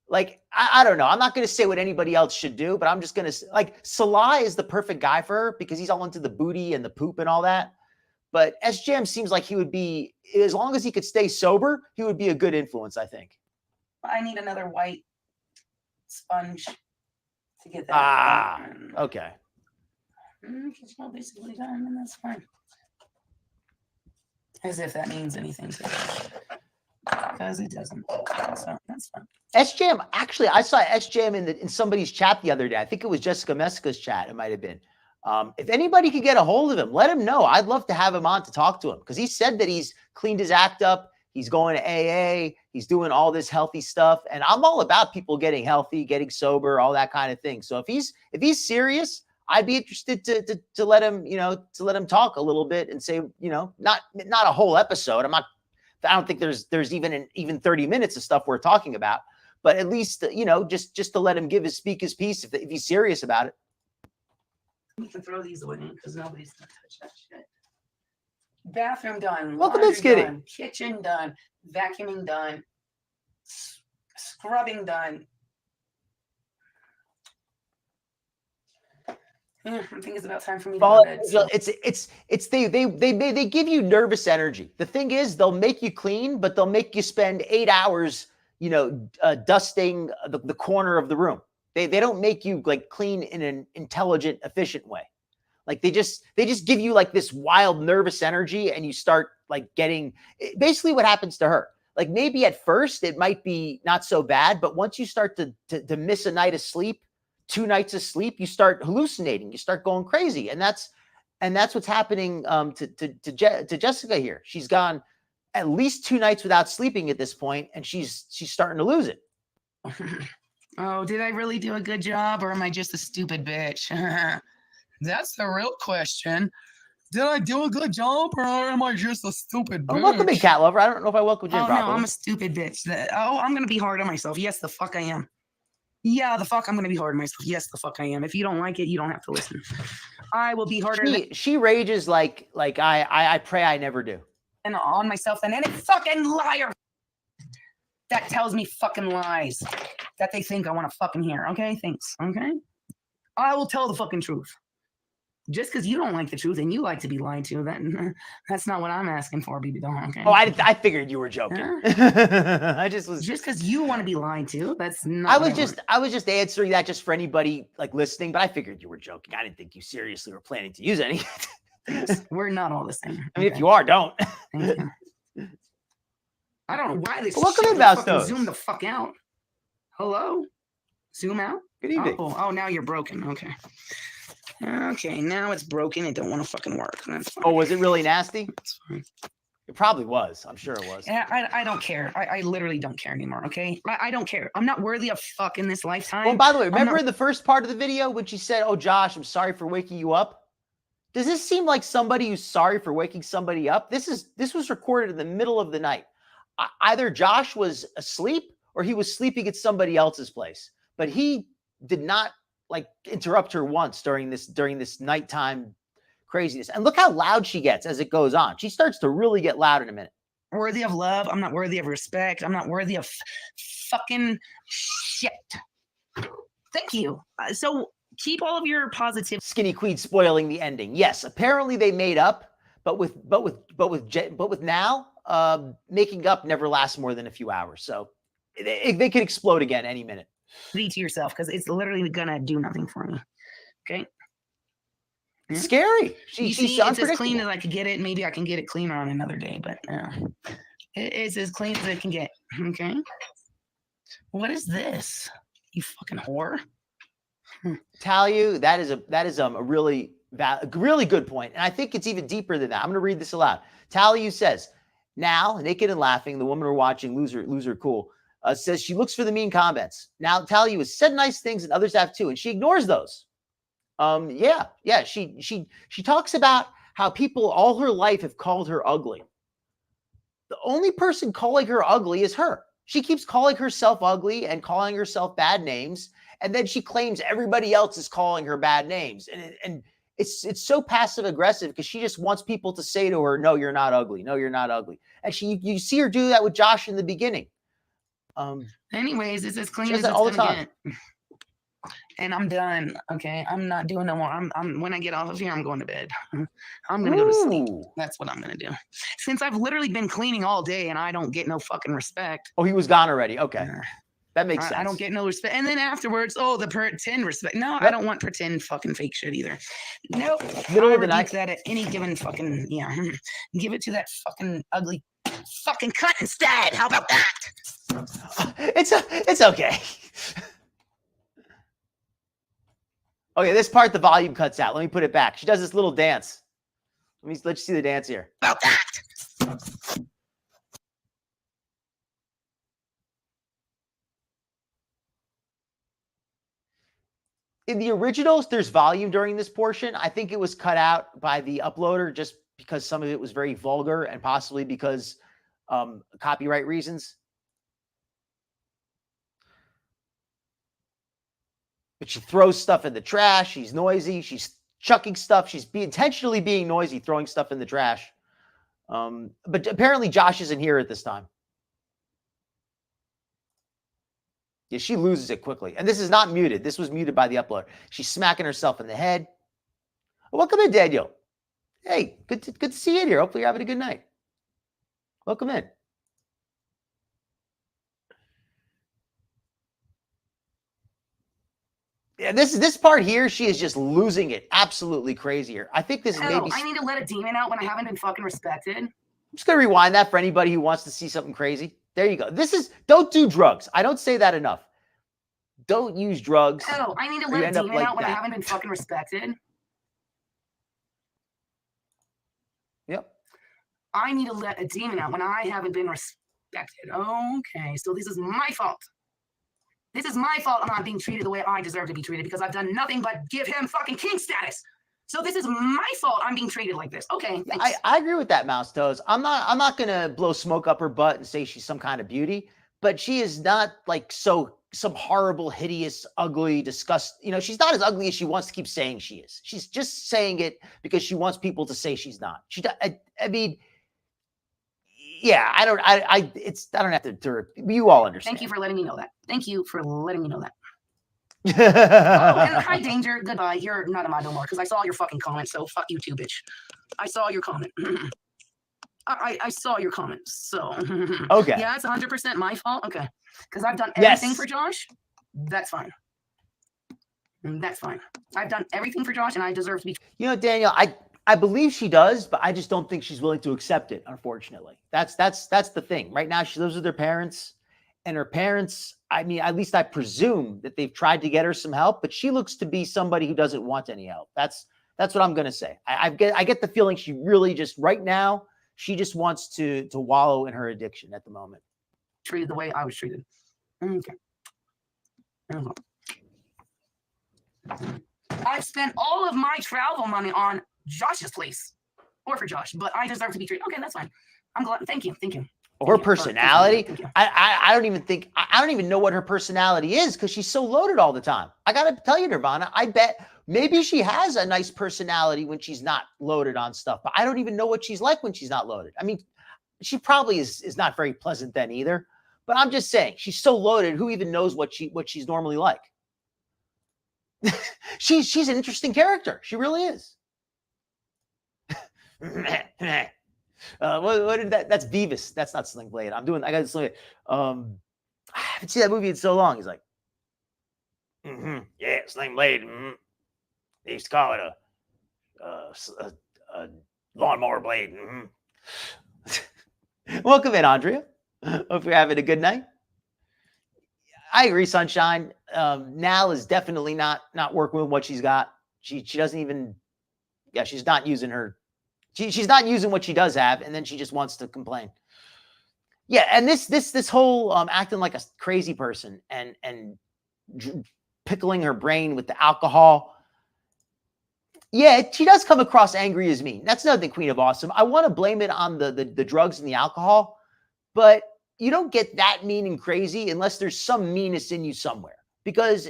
like, I don't know. I'm not going to say what anybody else should do, but I'm just going to, like, Salah is the perfect guy for her because he's all into the booty and the poop and all that. But SJM seems like he would be, as long as he could stay sober, he would be a good influence, I think. I need another white sponge to get that. Okay. It's all basically done, and that's fine. As if that means anything to me. Because it doesn't. So that's fine. SJM, actually, I saw SJM in somebody's chat the other day. I think it was Jessica Messica's chat. It might have been. If anybody could get a hold of him, let him know. I'd love to have him on to talk to him because he said that he's cleaned his act up. He's going to AA. He's doing all this healthy stuff. And I'm all about people getting healthy, getting sober, all that kind of thing. So if he's serious, I'd be interested to let him, to let him talk a little bit and say, not a whole episode. I don't think there's even 30 minutes of stuff we're talking about, but at least, just to let him speak his piece if he's serious about it. We can throw these away because nobody's gonna touch that shit. Bathroom done. Welcome in, Skitty. Done, kitchen done. Vacuuming done. Scrubbing done. I think it's about time for me to go to bed. So. They give you nervous energy. The thing is, they'll make you clean, but they'll make you spend 8 hours, dusting the corner of the room. They don't make you like clean in an intelligent, efficient way. Like they just give you like this wild nervous energy, and you start like getting basically what happens to her. Like maybe at first it might be not so bad, but once you start to miss a night of sleep, 2 nights of sleep, you start hallucinating, you start going crazy, and that's what's happening to Jessica here. She's gone at least 2 nights without sleeping at this point, and she's starting to lose it. Oh, did I really do a good job, or am I just a stupid bitch? That's the real question. Did I do a good job, or am I just a stupid bitch? Welcome in, Cat Lover. I don't know if I welcomed you properly. No, I'm a stupid bitch. I'm going to be hard on myself. Yes, the fuck I am. Yeah, the fuck I'm going to be hard on myself. Yes, the fuck I am. If you don't like it, you don't have to listen. I will be harder. She rages like I pray I never do. And on myself than any fucking liar that tells me fucking lies that they think I want to fucking hear. Okay, thanks. Okay, I will tell the fucking truth. Just because you don't like the truth and you like to be lied to, that's not what I'm asking for, baby doll. Okay. Oh, I figured you were joking. I just was just because you want to be lied to. That's not. I was just answering that just for anybody like listening, but I figured you were joking. I didn't think you seriously were planning to use any. Thanks. We're not all the same. I mean, if you are, don't. Thank you. I don't know why this Welcome shit in, will fucking Bastos. zoom the fuck out. Hello? Zoom out? Good evening. Oh, now you're broken. Okay. Okay, now it's broken. It don't want to fucking work. That's fine. Oh, was it really nasty? That's fine. It probably was. I'm sure it was. Yeah, I don't care. I literally don't care anymore, okay? I don't care. I'm not worthy of fuck in this lifetime. Well, by the way, remember not- in the first part of the video when she said, "Oh, Josh, I'm sorry for waking you up"? Does this seem like somebody who's sorry for waking somebody up? This was recorded in the middle of the night. Either Josh was asleep or he was sleeping at somebody else's place, but he did not like interrupt her once during this nighttime craziness. And look how loud she gets as it goes on. She starts to really get loud in a minute. Worthy of love. I'm not worthy of respect. I'm not worthy of fucking shit. Thank you. So keep all of your positive. Skinny Queen spoiling the ending. Yes, apparently they made up, but with now, making up never lasts more than a few hours. So they could explode again any minute. To yourself, because it's literally gonna do nothing for me. Okay. It's scary. She's It's as clean unpredictable. as I could get it. Maybe I can get it cleaner on another day, but it's as clean as it can get. Okay. What is this? You fucking whore. Tell you that is a really good point, and I think it's even deeper than that. I'm going to read this aloud. Taliu says, "Now, naked and laughing, the woman we're watching, loser, cool, says she looks for the mean comments. Now, Taliu has said nice things, and others have too, and she ignores those. Yeah. She talks about how people all her life have called her ugly. The only person calling her ugly is her. She keeps calling herself ugly and calling herself bad names, and then she claims everybody else is calling her bad names. And it's so passive aggressive because she just wants people to say to her, "No, you're not ugly. No, you're not ugly." And you see her do that with Josh in the beginning. Anyways, it's as clean She as does it's that all the gonna time. get. And I'm done. Okay, I'm not doing no more. I'm when I get off of here, I'm going to bed. I'm gonna go to sleep. Ooh. That's what I'm gonna do. Since I've literally been cleaning all day and I don't get no fucking respect. Oh, he was gone already. Okay, that makes sense. I don't get no respect. And then afterwards, the pretend respect. No, I don't want pretend fucking fake shit either. Nope. Middle I of the rebuke night. that at any given fucking give it to that fucking ugly fucking cunt instead. How about that? It's okay. Okay, this part the volume cuts out. Let me put it back. She does this little dance. Let you see the dance here. About that. In the originals, there's volume during this portion. I think it was cut out by the uploader just because some of it was very vulgar and possibly because copyright reasons. But she throws stuff in the trash. She's noisy. She's chucking stuff. She's intentionally being noisy, throwing stuff in the trash. But apparently Josh isn't here at this time. Yeah, she loses it quickly. And this is not muted. This was muted by the uploader. She's smacking herself in the head. Welcome in, Daniel. Hey, good to see you in here. Hopefully you're having a good night. Welcome in. Yeah, this part here, she is just losing it. Absolutely crazy here. I think this is maybe... I need to let a demon out when I haven't been fucking respected. I'm just going to rewind that for anybody who wants to see something crazy. There you go. Don't do drugs. I don't say that enough. Don't use drugs. Oh, I need to let a demon out when I haven't been fucking respected. Yep. I need to let a demon out when I haven't been respected. Okay, so this is my fault. This is my fault I'm not being treated the way I deserve to be treated because I've done nothing but give him fucking king status. So this is my fault I'm being treated like this. Okay, thanks. I agree with that, Mouse Toes. I'm not gonna blow smoke up her butt and say she's some kind of beauty, but she is not like some horrible, hideous, ugly, disgusting. She's not as ugly as she wants to keep saying she is. She's just saying it because she wants people to say she's not. I mean, yeah, I don't have to you all understand. Thank you for letting me know that. Thank you for letting me know that. And hi, Danger. Goodbye. You're not in my no more because I saw your fucking comment. So fuck you too, bitch. I saw your comment. I saw your comment. So okay. Yeah, it's 100% my fault. Okay, because I've done everything for Josh. That's fine. That's fine. I've done everything for Josh, and I deserve to be. Daniel, I believe she does, but I just don't think she's willing to accept it, unfortunately. That's the thing. Right now, she lives with her parents, and her parents, I mean, at least I presume that they've tried to get her some help, but she looks to be somebody who doesn't want any help. That's what I'm going to say. I get the feeling she really just, right now, she just wants to wallow in her addiction at the moment. Treated the way I was treated. Okay. I've spent all of my travel money on Josh's place, or for Josh, but I deserve to be treated. Okay, that's fine. I'm glad. Thank you. Her personality, I don't even know what her personality is because she's so loaded all the time. I got to tell you, Nirvana, I bet maybe she has a nice personality when she's not loaded on stuff, but I don't even know what she's like when she's not loaded. I mean, she probably is not very pleasant then either, but I'm just saying she's so loaded. Who even knows what she's normally like? she's an interesting character. She really is. What did that? That's Beavis. That's not Sling Blade. I got Sling Blade. I haven't seen that movie in so long. He's like, yeah, Sling Blade. They used to call it a lawnmower blade. Welcome in, Andrea. Hope you're having a good night. I agree, Sunshine. Nal is definitely not working with what she's got. She doesn't even. Yeah, she's not using her. She's not using what she does have, and then she just wants to complain. Yeah, and this whole acting like a crazy person and pickling her brain with the alcohol. Yeah, she does come across angry as mean. That's another thing, Queen of Awesome. I want to blame it on the drugs and the alcohol, but you don't get that mean and crazy unless there's some meanness in you somewhere. Because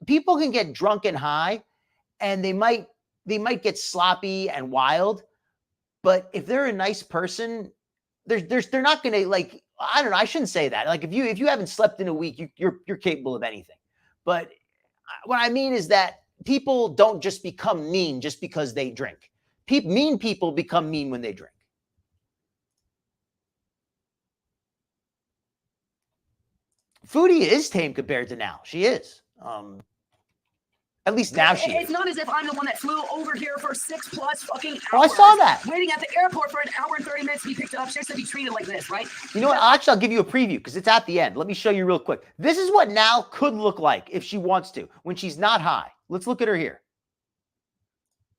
people can get drunk and high, and they might get sloppy and wild. But if they're a nice person, they're not going to, like, I don't know. I shouldn't say that. Like if you haven't slept in a week, you're capable of anything. But what I mean is that people don't just become mean just because they drink. Mean people become mean when they drink. Foodie is tame compared to now. She is. At least now she It's is. not as if I'm the one that flew over here for 6+ fucking hours. Oh, I saw that. Waiting at the airport for an hour and 30 minutes to be picked up. She has to be treated like this, right? You know what? I'll give you a preview because it's at the end. Let me show you real quick. This is what Nal could look like if she wants to when she's not high. Let's look at her here.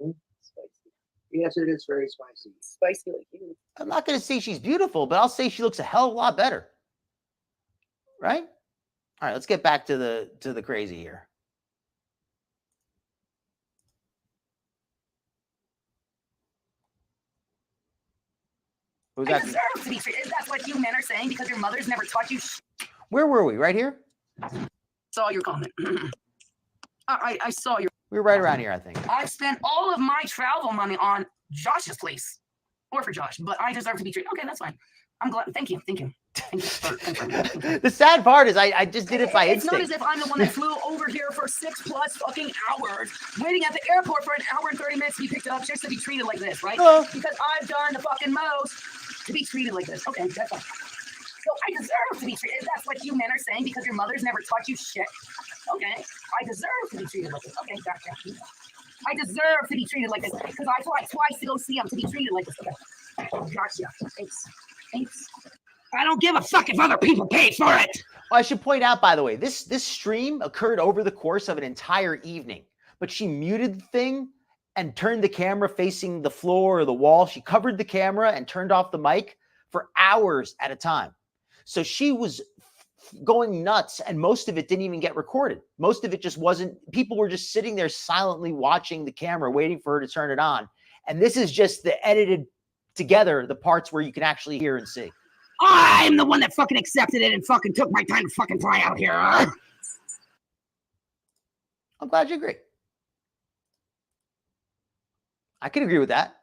Spicy. Yes, it is very spicy. Spicy like you. I'm not going to say she's beautiful, but I'll say she looks a hell of a lot better. Right? All right, let's get back to the crazy here. Who's I that? deserve to be treated. That's what you men are saying because your mother's never taught you. Where were we? Right here? Saw your comment. I saw your. We were right around here, I think. I've spent all of my travel money on Josh's place, or for Josh, but I deserve to be treated. Okay, that's fine. I'm glad. Thank you. The sad part is I just did it by It's instinct. not as if I'm the one that flew over here for 6+ fucking hours, waiting at the airport for an hour and 30 minutes to be picked up just to be treated like this, right? Oh. Because I've done the fucking most to be treated like this. Okay, that's fine. So I deserve to be treated. That's what you men are saying because your mother's never taught you shit. Okay, I deserve to be treated like this. Okay, gotcha. I deserve to be treated like this because I fly twice to go see him to be treated like this. Okay, gotcha. Thanks. I don't give a fuck if other people paid for it. Well, I should point out, by the way, this stream occurred over the course of an entire evening, but she muted the thing and turned the camera facing the floor or the wall. She covered the camera and turned off the mic for hours at a time. So she was going nuts, and most of it didn't even get recorded. Most of it just wasn't. People were just sitting there silently watching the camera, waiting for her to turn it on. And this is just the edited together, the parts where you can actually hear and see. I'm the one that fucking accepted it and fucking took my time to fucking fly out here. I'm glad you agree. I can agree with that.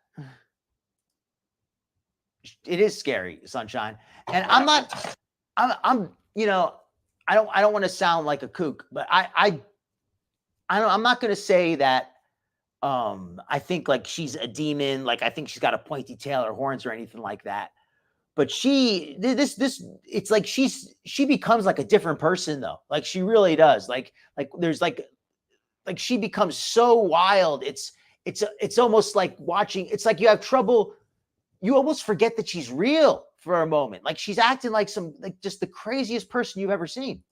It is scary, Sunshine. And I'm you know, I don't want to sound like a kook, but I'm not going to say that I think like she's a demon, like I think she's got a pointy tail or horns or anything like that. But it's like she becomes like a different person though. Like she really does. Like there's like she becomes so wild. it's almost like watching. It's like you have trouble. You almost forget that she's real for a moment. Like she's acting like just the craziest person you've ever seen.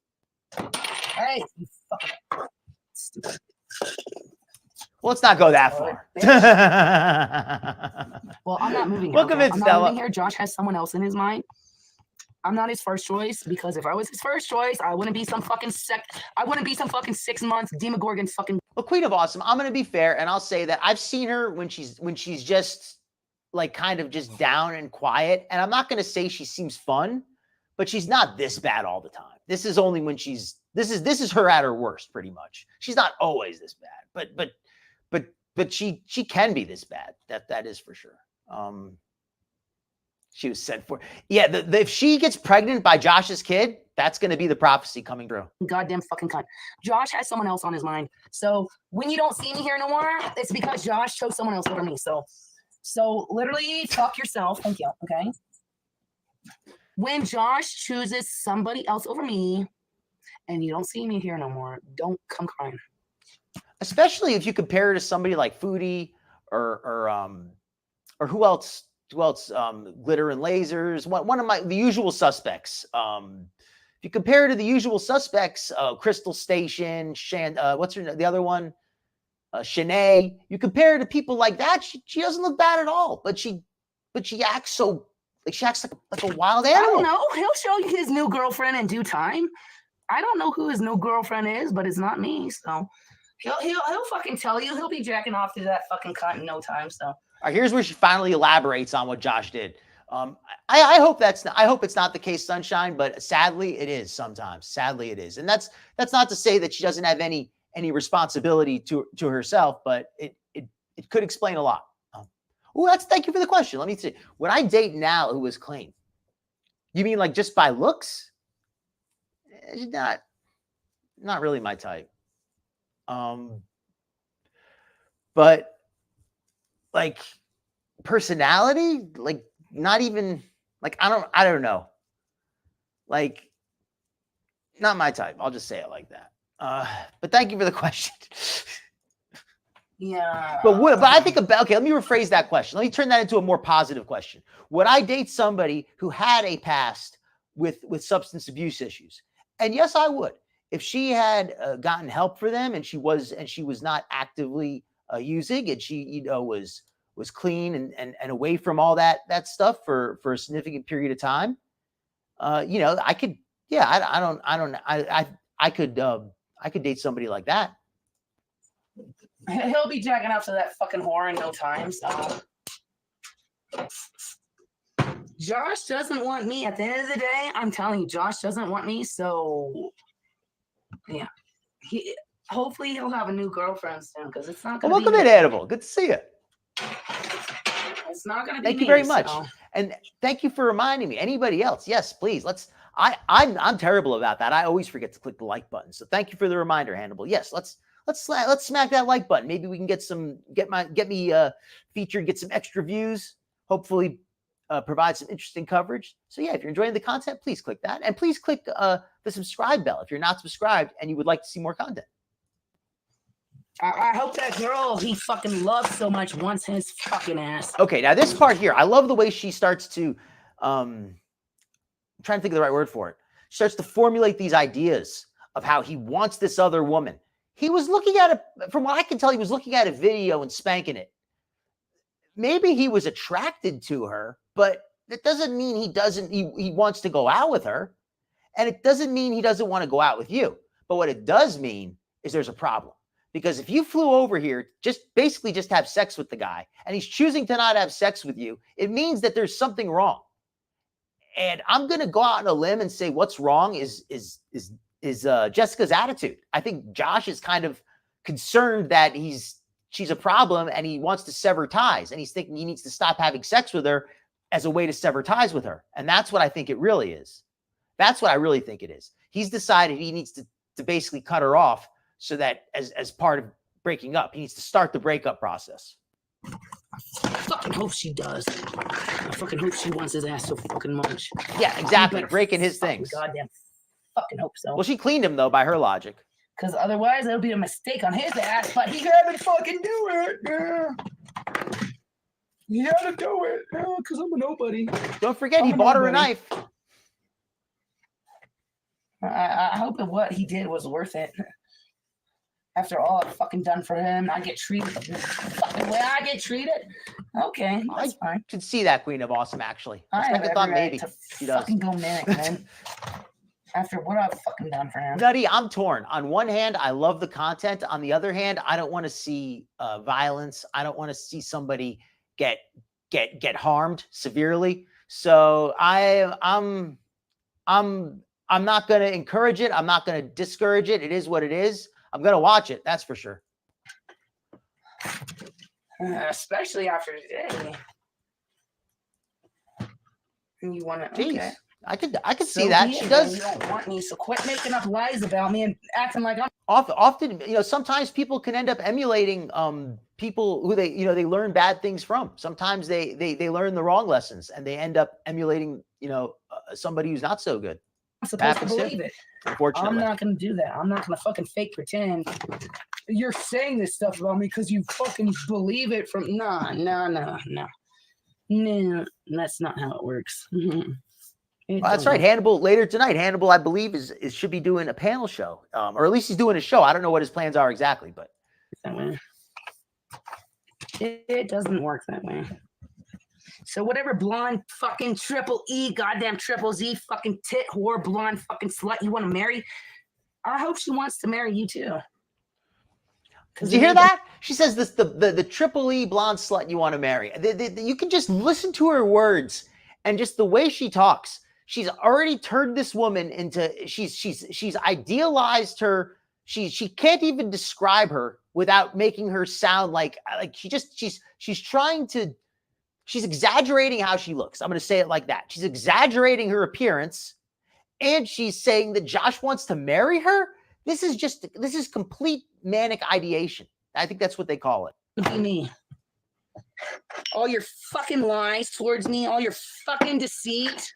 Hey, you fucking stupid. Well, let's not go that far. Well, I'm not moving. Welcome in, I'm Stella. not moving here. Josh has someone else in his mind. I'm not his first choice because if I was his first choice, I wouldn't be some fucking 6 months Demogorgon fucking. Well, Queen of Awesome, I'm going to be fair, and I'll say that I've seen her when she's just like kind of just down and quiet, and I'm not going to say she seems fun, but she's not this bad all the time. This is only when this is her at her worst, pretty much. She's not always this bad, but she can be this bad. That is for sure. She was sent for. Yeah, if she gets pregnant by Josh's kid, that's going to be the prophecy coming true. Goddamn fucking cunt. Josh has someone else on his mind. So when you don't see me here no more, it's because Josh chose someone else over me. So literally talk yourself. Thank you. Okay. When Josh chooses somebody else over me and you don't see me here no more, don't come crying. Especially if you compare it to somebody like Foodie or who else? Glitter and Lasers. One of the usual suspects. If you compare it to the usual suspects, Crystal Station, what's the other one? Shanae. You compare her to people like that, she doesn't look bad at all. But she acts like a wild animal. I don't know. He'll show you his new girlfriend in due time. I don't know who his new girlfriend is, but it's not me. So he'll fucking tell you. He'll be jacking off to that fucking cunt in no time. So. All right, here's where she finally elaborates on what Josh did. I hope it's not the case, Sunshine, but sadly it is sometimes. Sadly it is. And that's not to say that she doesn't have any responsibility to herself, but it could explain a lot. Thank you for the question. Let me see. Would I date Nal who was clean? You mean like just by looks? She's not really my type. But like personality, like not even like I don't know. Like not my type. I'll just say it like that. But thank you for the question. Yeah. But I think okay, let me rephrase that question. Let me turn that into a more positive question. Would I date somebody who had a past with substance abuse issues? And yes, I would. If she had gotten help for them and she was not actively using, and she was clean and away from all that stuff for a significant period of time, I could, I could date somebody like that. He'll be jacking off to that fucking whore in no time. So Josh doesn't want me. At the end of the day, I'm telling you, Josh doesn't want me. So yeah, hopefully he'll have a new girlfriend soon because it's not going to be. Welcome in, Edible. Good to see you. It's not going to be. Thank you very much, and thank you for reminding me. Anybody else? Yes, please. I'm terrible about that. I always forget to click the like button. So thank you for the reminder, Hannibal. Yes, let's smack that like button. Maybe we can get me featured, get some extra views. Hopefully, provide some interesting coverage. So yeah, if you're enjoying the content, please click that, and please click the subscribe bell if you're not subscribed and you would like to see more content. I hope that girl he fucking loves so much wants his fucking ass. Okay, now this part here, I love the way she starts to, I'm trying to think of the right word for it. She starts to formulate these ideas of how he wants this other woman. He was looking at it, from what I can tell, he was looking at a video and spanking it. Maybe he was attracted to her, but that doesn't mean he wants to go out with her. And it doesn't mean he doesn't want to go out with you. But what it does mean is there's a problem. Because if you flew over here, just have sex with the guy, and he's choosing to not have sex with you, it means that there's something wrong. And I'm going to go out on a limb and say what's wrong is Jessica's attitude. I think Josh is kind of concerned that she's a problem and he wants to sever ties, and he's thinking he needs to stop having sex with her as a way to sever ties with her. And that's what I think it really is. That's what I really think it is. He's decided he needs to basically cut her off so that as part of breaking up, he needs to start the breakup process. I fucking hope she does. I fucking hope she wants his ass so fucking much. Yeah, exactly. Breaking his things. Goddamn fucking hope so. Well, she cleaned him, though, by her logic. Because otherwise, it'll be a mistake on his ass. But he had to fucking do it. Yeah. He had to do it. Because I'm a nobody. Don't forget, he bought her a knife. I hope that what he did was worth it. After all I've fucking done for him, I get treated the fucking way I get treated. Okay, that's fine. I could see that, Queen of Awesome, actually. I have every thought right maybe to she does. fucking go manic, man. After what I've fucking done for him. Nutty, I'm torn. On one hand, I love the content. On the other hand, I don't want to see violence. I don't want to see somebody get harmed severely. So I'm not going to encourage it. I'm not going to discourage it. It is what it is. I'm going to watch it. That's for sure. Especially after today. And you want to, okay. I could see that. She does. You don't want me, so quit making up lies about me and acting like I'm. Often, sometimes people can end up emulating people who they learn bad things from. Sometimes they learn the wrong lessons and they end up emulating, somebody who's not so good. I'm supposed to believe it. Unfortunately. I'm not going to do that. I'm not going to fucking fake pretend. You're saying this stuff about me because you fucking believe it from. No. No, that's not how it works. Well, that's right. Hannibal later tonight. Hannibal, I believe, should be doing a panel show, or at least he's doing a show. I don't know what his plans are exactly, but that way. It doesn't work that way. So whatever blonde fucking triple E, goddamn triple Z, fucking tit whore, blonde fucking slut you want to marry, I hope she wants to marry you too. Did you hear that? She says this the triple E blonde slut you want to marry. You can just listen to her words and just the way she talks. She's already turned this woman into she's idealized her. She can't even describe her without making her sound like she's exaggerating how she looks. I'm going to say it like that. She's exaggerating her appearance, and she's saying that Josh wants to marry her. This is complete manic ideation. I think that's what they call it. Look at me. All your fucking lies towards me, all your fucking deceit.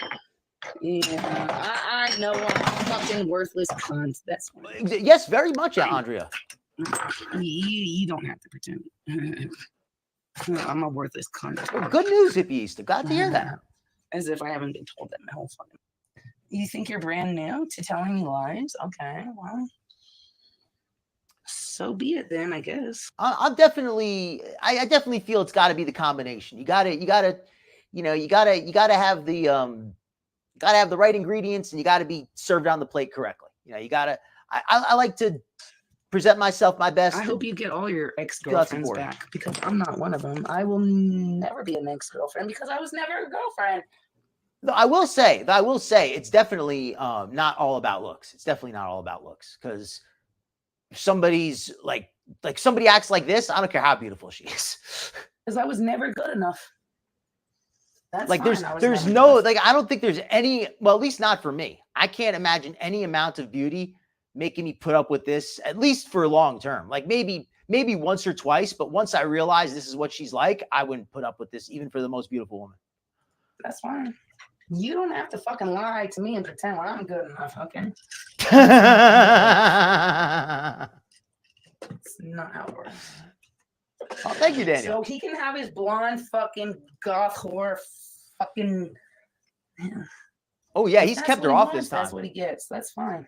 Yeah, I know I'm a fucking worthless cunt. That's fine. Yes, very much, Andrea. You don't have to pretend. I'm a worthless cunt. Well, good news, Hippie Easter. Glad to hear that. As if I haven't been told that my whole fucking. You think you're brand new to telling me lies? Okay, well, so be it then, I guess. I definitely feel it's got to be the combination. You gotta have the right ingredients, and you got to be served on the plate correctly. I like to present myself my best. I hope you get all your ex-girlfriends back, because I'm not one of them. I will never be an ex-girlfriend because I was never a girlfriend. No, I will say it's definitely not all about looks. It's definitely not all about looks, because if somebody's like somebody acts like this, I don't care how beautiful she is. Because I was never good enough. That's like fine. there's no like I don't think there's any, well, at least not for me. I can't imagine any amount of beauty making me put up with this, at least for long term. Like maybe once or twice, but once I realize this is what she's like, I wouldn't put up with this even for the most beautiful woman. That's fine. You don't have to fucking lie to me and pretend like I'm good enough, okay? It's not how it works. Oh, thank you, Daniel. So he can have his blonde fucking goth whore fucking. Man. Oh yeah, he's kept her off this time. That's what he gets. That's fine.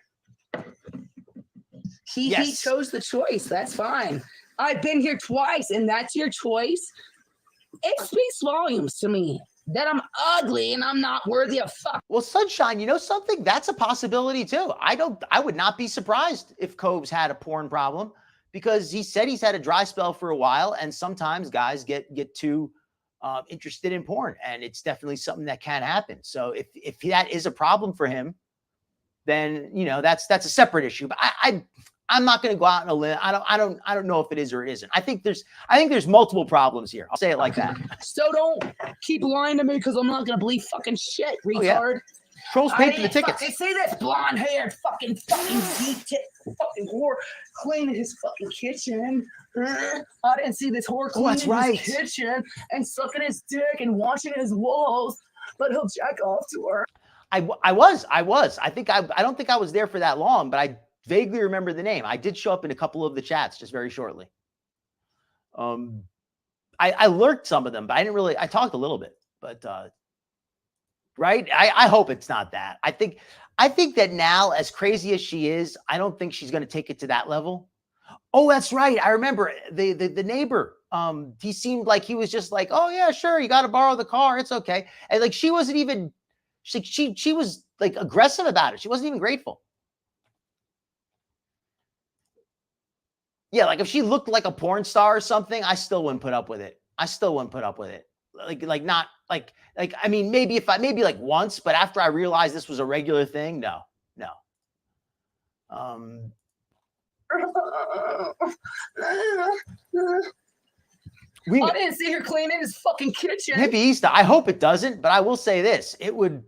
He chose the choice. That's fine. I've been here twice, and that's your choice. It speaks volumes to me that I'm ugly and I'm not worthy of fuck. Well, Sunshine, you know something? That's a possibility too. I would not be surprised if Cobes had a porn problem, because he said he's had a dry spell for a while, and sometimes guys get too interested in porn, and it's definitely something that can happen. So if that is a problem for him, then that's a separate issue. But I'm not going to go out on a limb. I don't know if it is or it isn't. I think there's multiple problems here. I'll say it like that. So don't keep lying to me, because I'm not going to believe fucking shit, retard. Oh, yeah. Trolls paid for the tickets. They say this blonde-haired fucking deep tit fucking whore cleaning his fucking kitchen. I didn't see this whore cleaning his kitchen and sucking his dick and washing his walls, but he'll jack off to her. I was. I don't think I was there for that long, but I vaguely remember the name. I did show up in a couple of the chats just very shortly. I lurked some of them, but I didn't really, I talked a little bit, but, right. I hope it's not that. I think that now, as crazy as she is, I don't think she's going to take it to that level. Oh, that's right. I remember the neighbor. He seemed like he was just like, oh yeah, sure. You got to borrow the car. It's okay. And like, she wasn't even, she was like aggressive about it. She wasn't even grateful. Yeah, like if she looked like a porn star or something, I still wouldn't put up with it. Like not like I mean, maybe like once, but after I realized this was a regular thing, no. I didn't see her cleaning his fucking kitchen. Hippie Easter. I hope it doesn't, but I will say this: it would.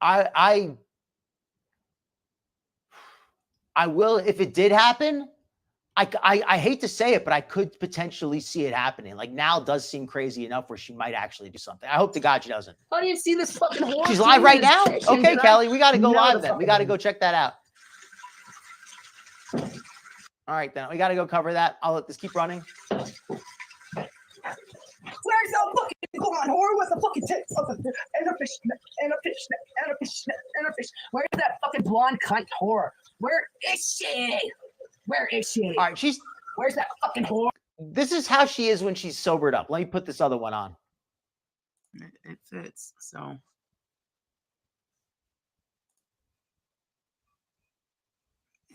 I will if it did happen. I hate to say it, but I could potentially see it happening. Like now does seem crazy enough where she might actually do something. I hope to God she doesn't. I didn't see this fucking horse. She's live right now? Okay, Kelly, we got to go No, live the then. We fucking- got to go check that out. All right, then. We got to go cover that. I'll let this keep running. Where's that fucking blonde whore with the fucking tits and a fishnet and a fishnet and a fishnet and a fish? Where's that fucking blonde cunt whore? Where is she? Where is she? All right, Where's that fucking whore? this is how she is when she's sobered up. Let me put this other one on. It fits. So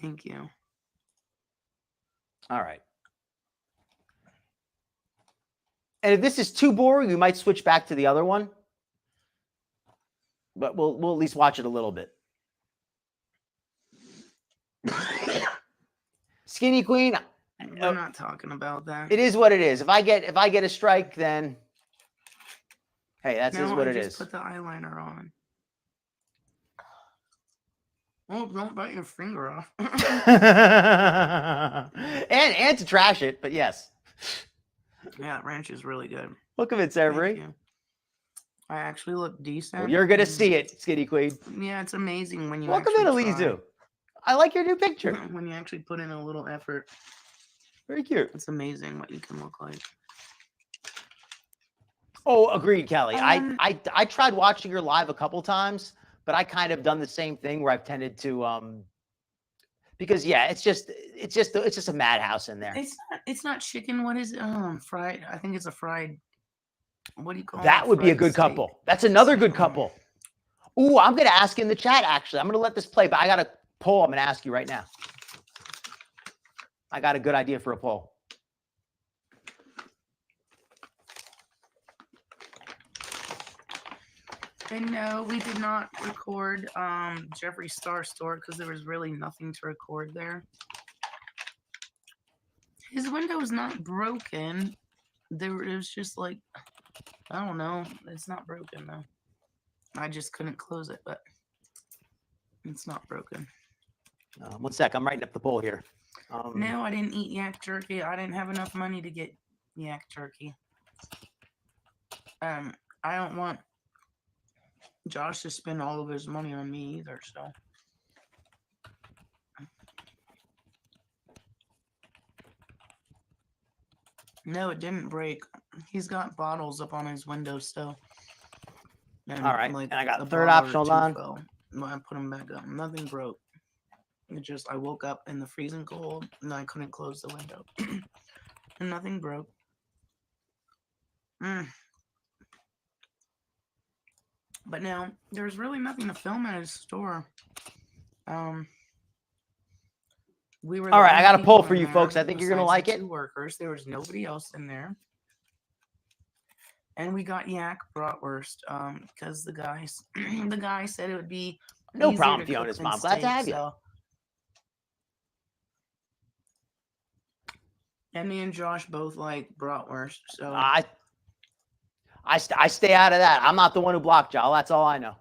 thank you. All right. And if this is too boring, we might switch back to the other one. But we'll at least watch it a little bit. Skinny Queen. We're not talking about that. It is what it is. If I get a strike, then hey, that's No, is what I it just is. Put the eyeliner on. Oh, don't bite your finger off. and to trash it, but yes. Yeah, ranch is really good. Look at it, Thank Cerberus. you. I actually look decent. Well, you're gonna and- see it, Skinny Queen. Yeah, it's amazing when you. Welcome actually in, try. Elizu. I like your new picture. When you actually put in a little effort, Very cute. it's amazing what you can look like. Oh, agreed, Kelly. Um, I tried watching her live a couple times, but I kind of done the same thing where I've tended to because yeah, it's just a madhouse in there. It's not chicken. What is it? Fried. I think it's a fried. What do you call That it? would be a Fried good steak. couple. That's another good couple. Ooh, I'm gonna ask in the chat actually. I'm gonna let this play, but I got a poll. I'm gonna ask you right now. I got a good idea for a poll. And no, we did not record Jeffree Star Store because there was really nothing to record there. His window was not broken. It was just like, I don't know. It's not broken though. I just couldn't close it, but it's not broken. 1 sec. I'm writing up the poll here. No, I didn't eat yak jerky. I didn't have enough money to get yak jerky. I don't want Josh to spend all of his money on me either, so. No, it didn't break. He's got bottles up on his window still. And All right, and I got a the third bottle option, or hold two on. fell. No, I put them back up. Nothing broke. It just, I woke up in the freezing cold and I couldn't close the window. And nothing broke. But now, there's really nothing to film at his store. We were the All right, I only got a people poll for in you there folks. I think you're gonna besides like the it. 2 workers. There was nobody else in there. And we got yak bratwurst because the guy said it would be No easier problem, to Fiona's cook than mom. Glad to steak, have you. so. And me and Josh both like bratwurst, so I stay out of that. I'm not the one who blocked y'all. That's all I know.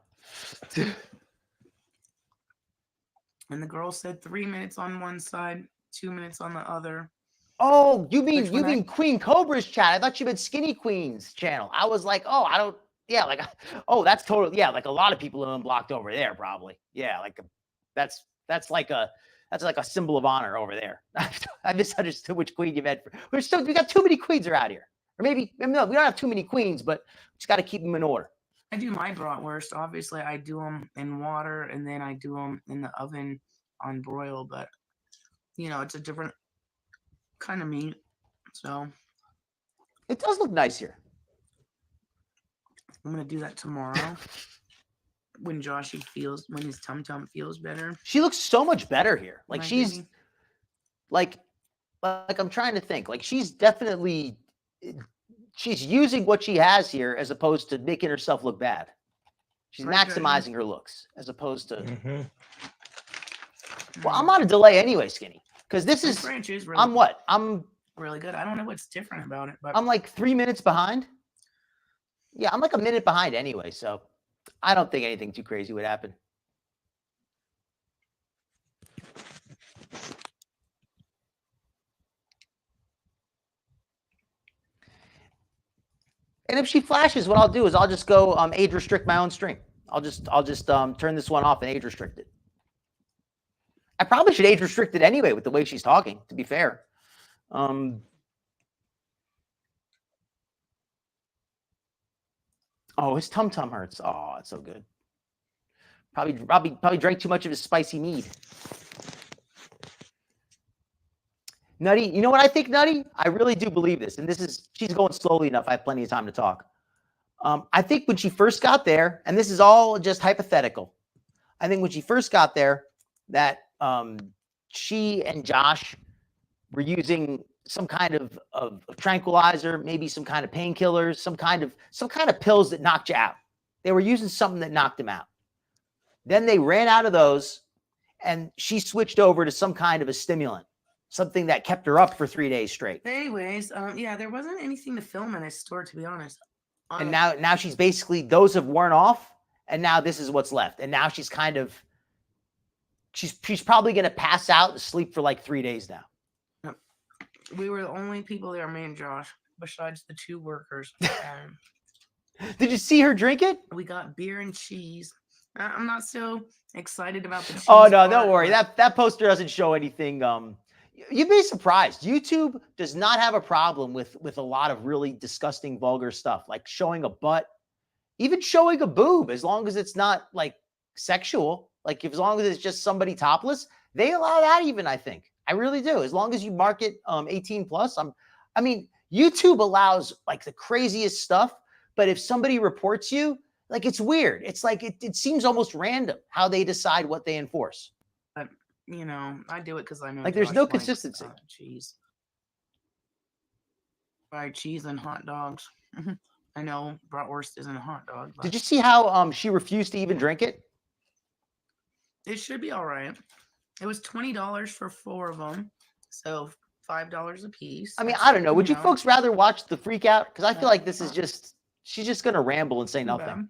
and the girl said 3 minutes on one side, 2 minutes on the other. Oh, you Which one mean Queen Cobra's chat? I thought you meant Skinny Queen's channel. I was like, oh, I don't. Yeah, like, oh, that's totally. Yeah, like a lot of people have been blocked over there, probably. Yeah, like that's That's like a symbol of honor over there. I misunderstood which queen you meant. We got too many queens around here. Or maybe, no, we don't have too many queens, but we just got to keep them in order. I do my bratwurst. Obviously, I do them in water, and then I do them in the oven on broil. But it's a different kind of meat. So it does look nice here. I'm gonna do that tomorrow when his tum feels better. She looks so much better here. Like she's baby. like I'm trying to think. Like she's using what she has here as opposed to making herself look bad. She's maximizing her looks as opposed to. Mm-hmm. Well, I'm on a delay anyway, Skinny, because this is. Really, I'm really good. I don't know what's different about it, but I'm like 3 minutes behind. Yeah, I'm like a minute behind anyway, so I don't think anything too crazy would happen. And if she flashes, what I'll do is I'll just go age restrict my own stream. I'll just turn this one off and age restrict it. I probably should age restrict it anyway with the way she's talking, to be fair. Oh, his tum-tum hurts. Oh, it's so good. Probably drank too much of his spicy mead. Nutty, you know what I think, Nutty? I really do believe this. And she's going slowly enough. I have plenty of time to talk. I think when she first got there, and this is all just hypothetical. I think when she first got there, that she and Josh were using some kind of tranquilizer, maybe some kind of painkillers, some kind of pills that knocked you out. They were using something that knocked them out. Then they ran out of those, and she switched over to some kind of a stimulant. Something that kept her up for 3 days straight. Anyways, yeah, there wasn't anything to film in this store, to be honest. And now she's basically, those have worn off, and now this is what's left. And now she's kind of, she's probably going to pass out and sleep for like 3 days now. We were the only people there, me and Josh, besides the two workers. Did you see her drink it? We got beer and cheese. I'm not so excited about the cheese. Oh, no, don't worry. That poster doesn't show anything. You'd be surprised. YouTube does not have a problem with a lot of really disgusting, vulgar stuff, like showing a butt, even showing a boob, as long as it's not like sexual. Like as long as it's just somebody topless, they allow that even, I think. I really do. As long as you mark it 18 plus. I mean, YouTube allows like the craziest stuff, but if somebody reports you, like it's weird. It's like it seems almost random how they decide what they enforce. I do it because I know. Like there's no consistency. Cheese. Fried cheese and hot dogs. I know bratwurst isn't a hot dog. But did you see how she refused to even drink it? It should be all right. It was $20 for 4 of them, so $5 a piece. I mean, I don't know. Would you folks rather watch the freak out? Because I feel like this is she's just gonna ramble and say nothing.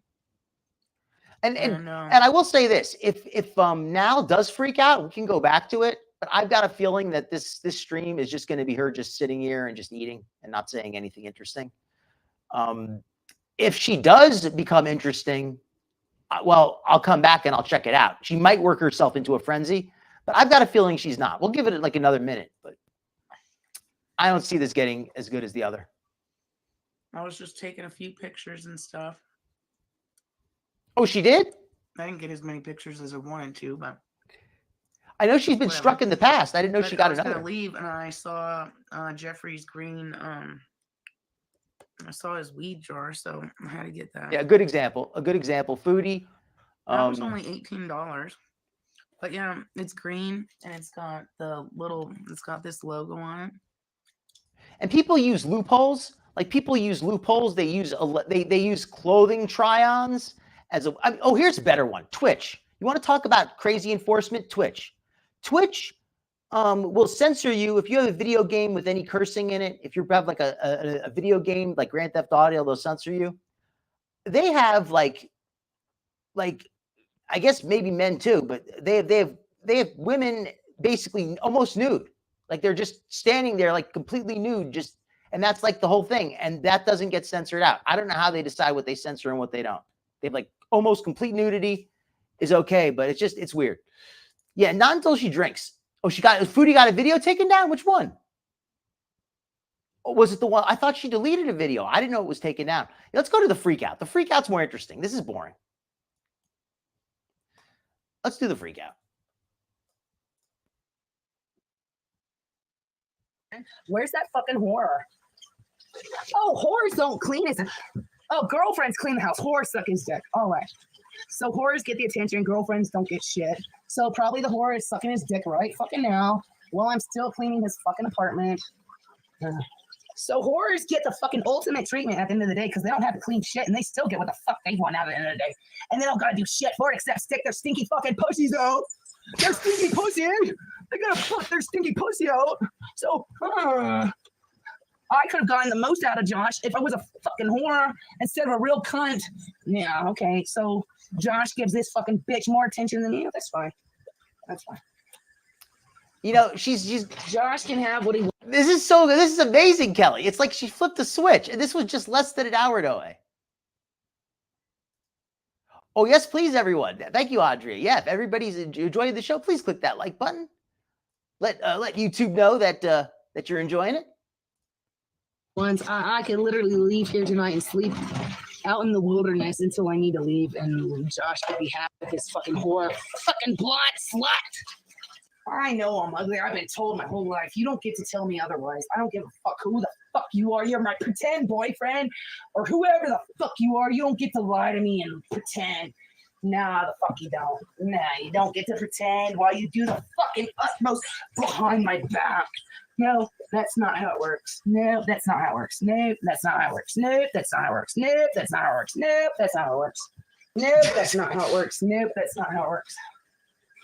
And I will say this: if Nal does freak out, we can go back to it. But I've got a feeling that this stream is just going to be her just sitting here and just eating and not saying anything interesting. If she does become interesting, well, I'll come back and I'll check it out. She might work herself into a frenzy, but I've got a feeling she's not. We'll give it like another minute, but I don't see this getting as good as the other. I was just taking a few pictures and stuff. Oh, she did? I didn't get as many pictures as I wanted to, but I know she's been struck in the past. I didn't know she got another. I was gonna leave, and I saw Jeffrey's green. I saw his weed jar, so I had to get that. Yeah, a good example. A good example. Foodie. That was only $18, but yeah, it's green and it's got this logo on it. And people use loopholes. Like people use loopholes. They use clothing try-ons. Here's a better one. Twitch. You want to talk about crazy enforcement? Twitch will censor you if you have a video game with any cursing in it. If you have like a video game like Grand Theft Auto, they'll censor you. They have like I guess maybe men too, but they have women basically almost nude. Like they're just standing there like completely nude, and that's like the whole thing. And that doesn't get censored out. I don't know how they decide what they censor and what they don't. They have like almost complete nudity is okay, but it's weird. Yeah, not until she drinks. Oh, Foodie got a video taken down? Which one? Oh, was it the one? I thought she deleted a video. I didn't know it was taken down. Let's go to the freak out. The freak out's more interesting. This is boring. Let's do the freak out. Where's that fucking whore? Oh, whores don't clean his. Oh, girlfriends clean the house. Whores suck his dick. All right. So whores get the attention. Girlfriends don't get shit. So probably the whore is sucking his dick right fucking now while I'm still cleaning his fucking apartment. So whores get the fucking ultimate treatment at the end of the day because they don't have to clean shit and they still get what the fuck they want out at the end of the day. And they don't gotta do shit for it except stick their stinky fucking pussies out. Their stinky pussy. They gotta fuck their stinky pussy out. So I could have gotten the most out of Josh if I was a fucking whore instead of a real cunt. Yeah, okay. So Josh gives this fucking bitch more attention than you. That's fine. That's fine. You know, she's Josh can have what he wants. This is so good. This is amazing, Kelly. It's like she flipped the switch, and this was just less than an hour away. Oh, yes, please, everyone. Thank you, Andrea. Yeah, if everybody's enjoying the show, please click that like button. Let YouTube know that that you're enjoying it. Once I could literally leave here tonight and sleep out in the wilderness until I need to leave, and Josh could be happy with his fucking whore, fucking blonde slut. I know I'm ugly. I've been told my whole life. You don't get to tell me otherwise. I don't give a fuck who the fuck you are. You're my pretend boyfriend or whoever the fuck you are. You don't get to lie to me and pretend. Nah, the fuck you don't. Nah, you don't get to pretend while you do the fucking utmost behind my back. No, that's not how it works. No, that's not how it works. No, that's not how it works. No, that's not how it works. No, that's not how it works. No, that's not how it works. No, that's not how it works. No, that's not how it works.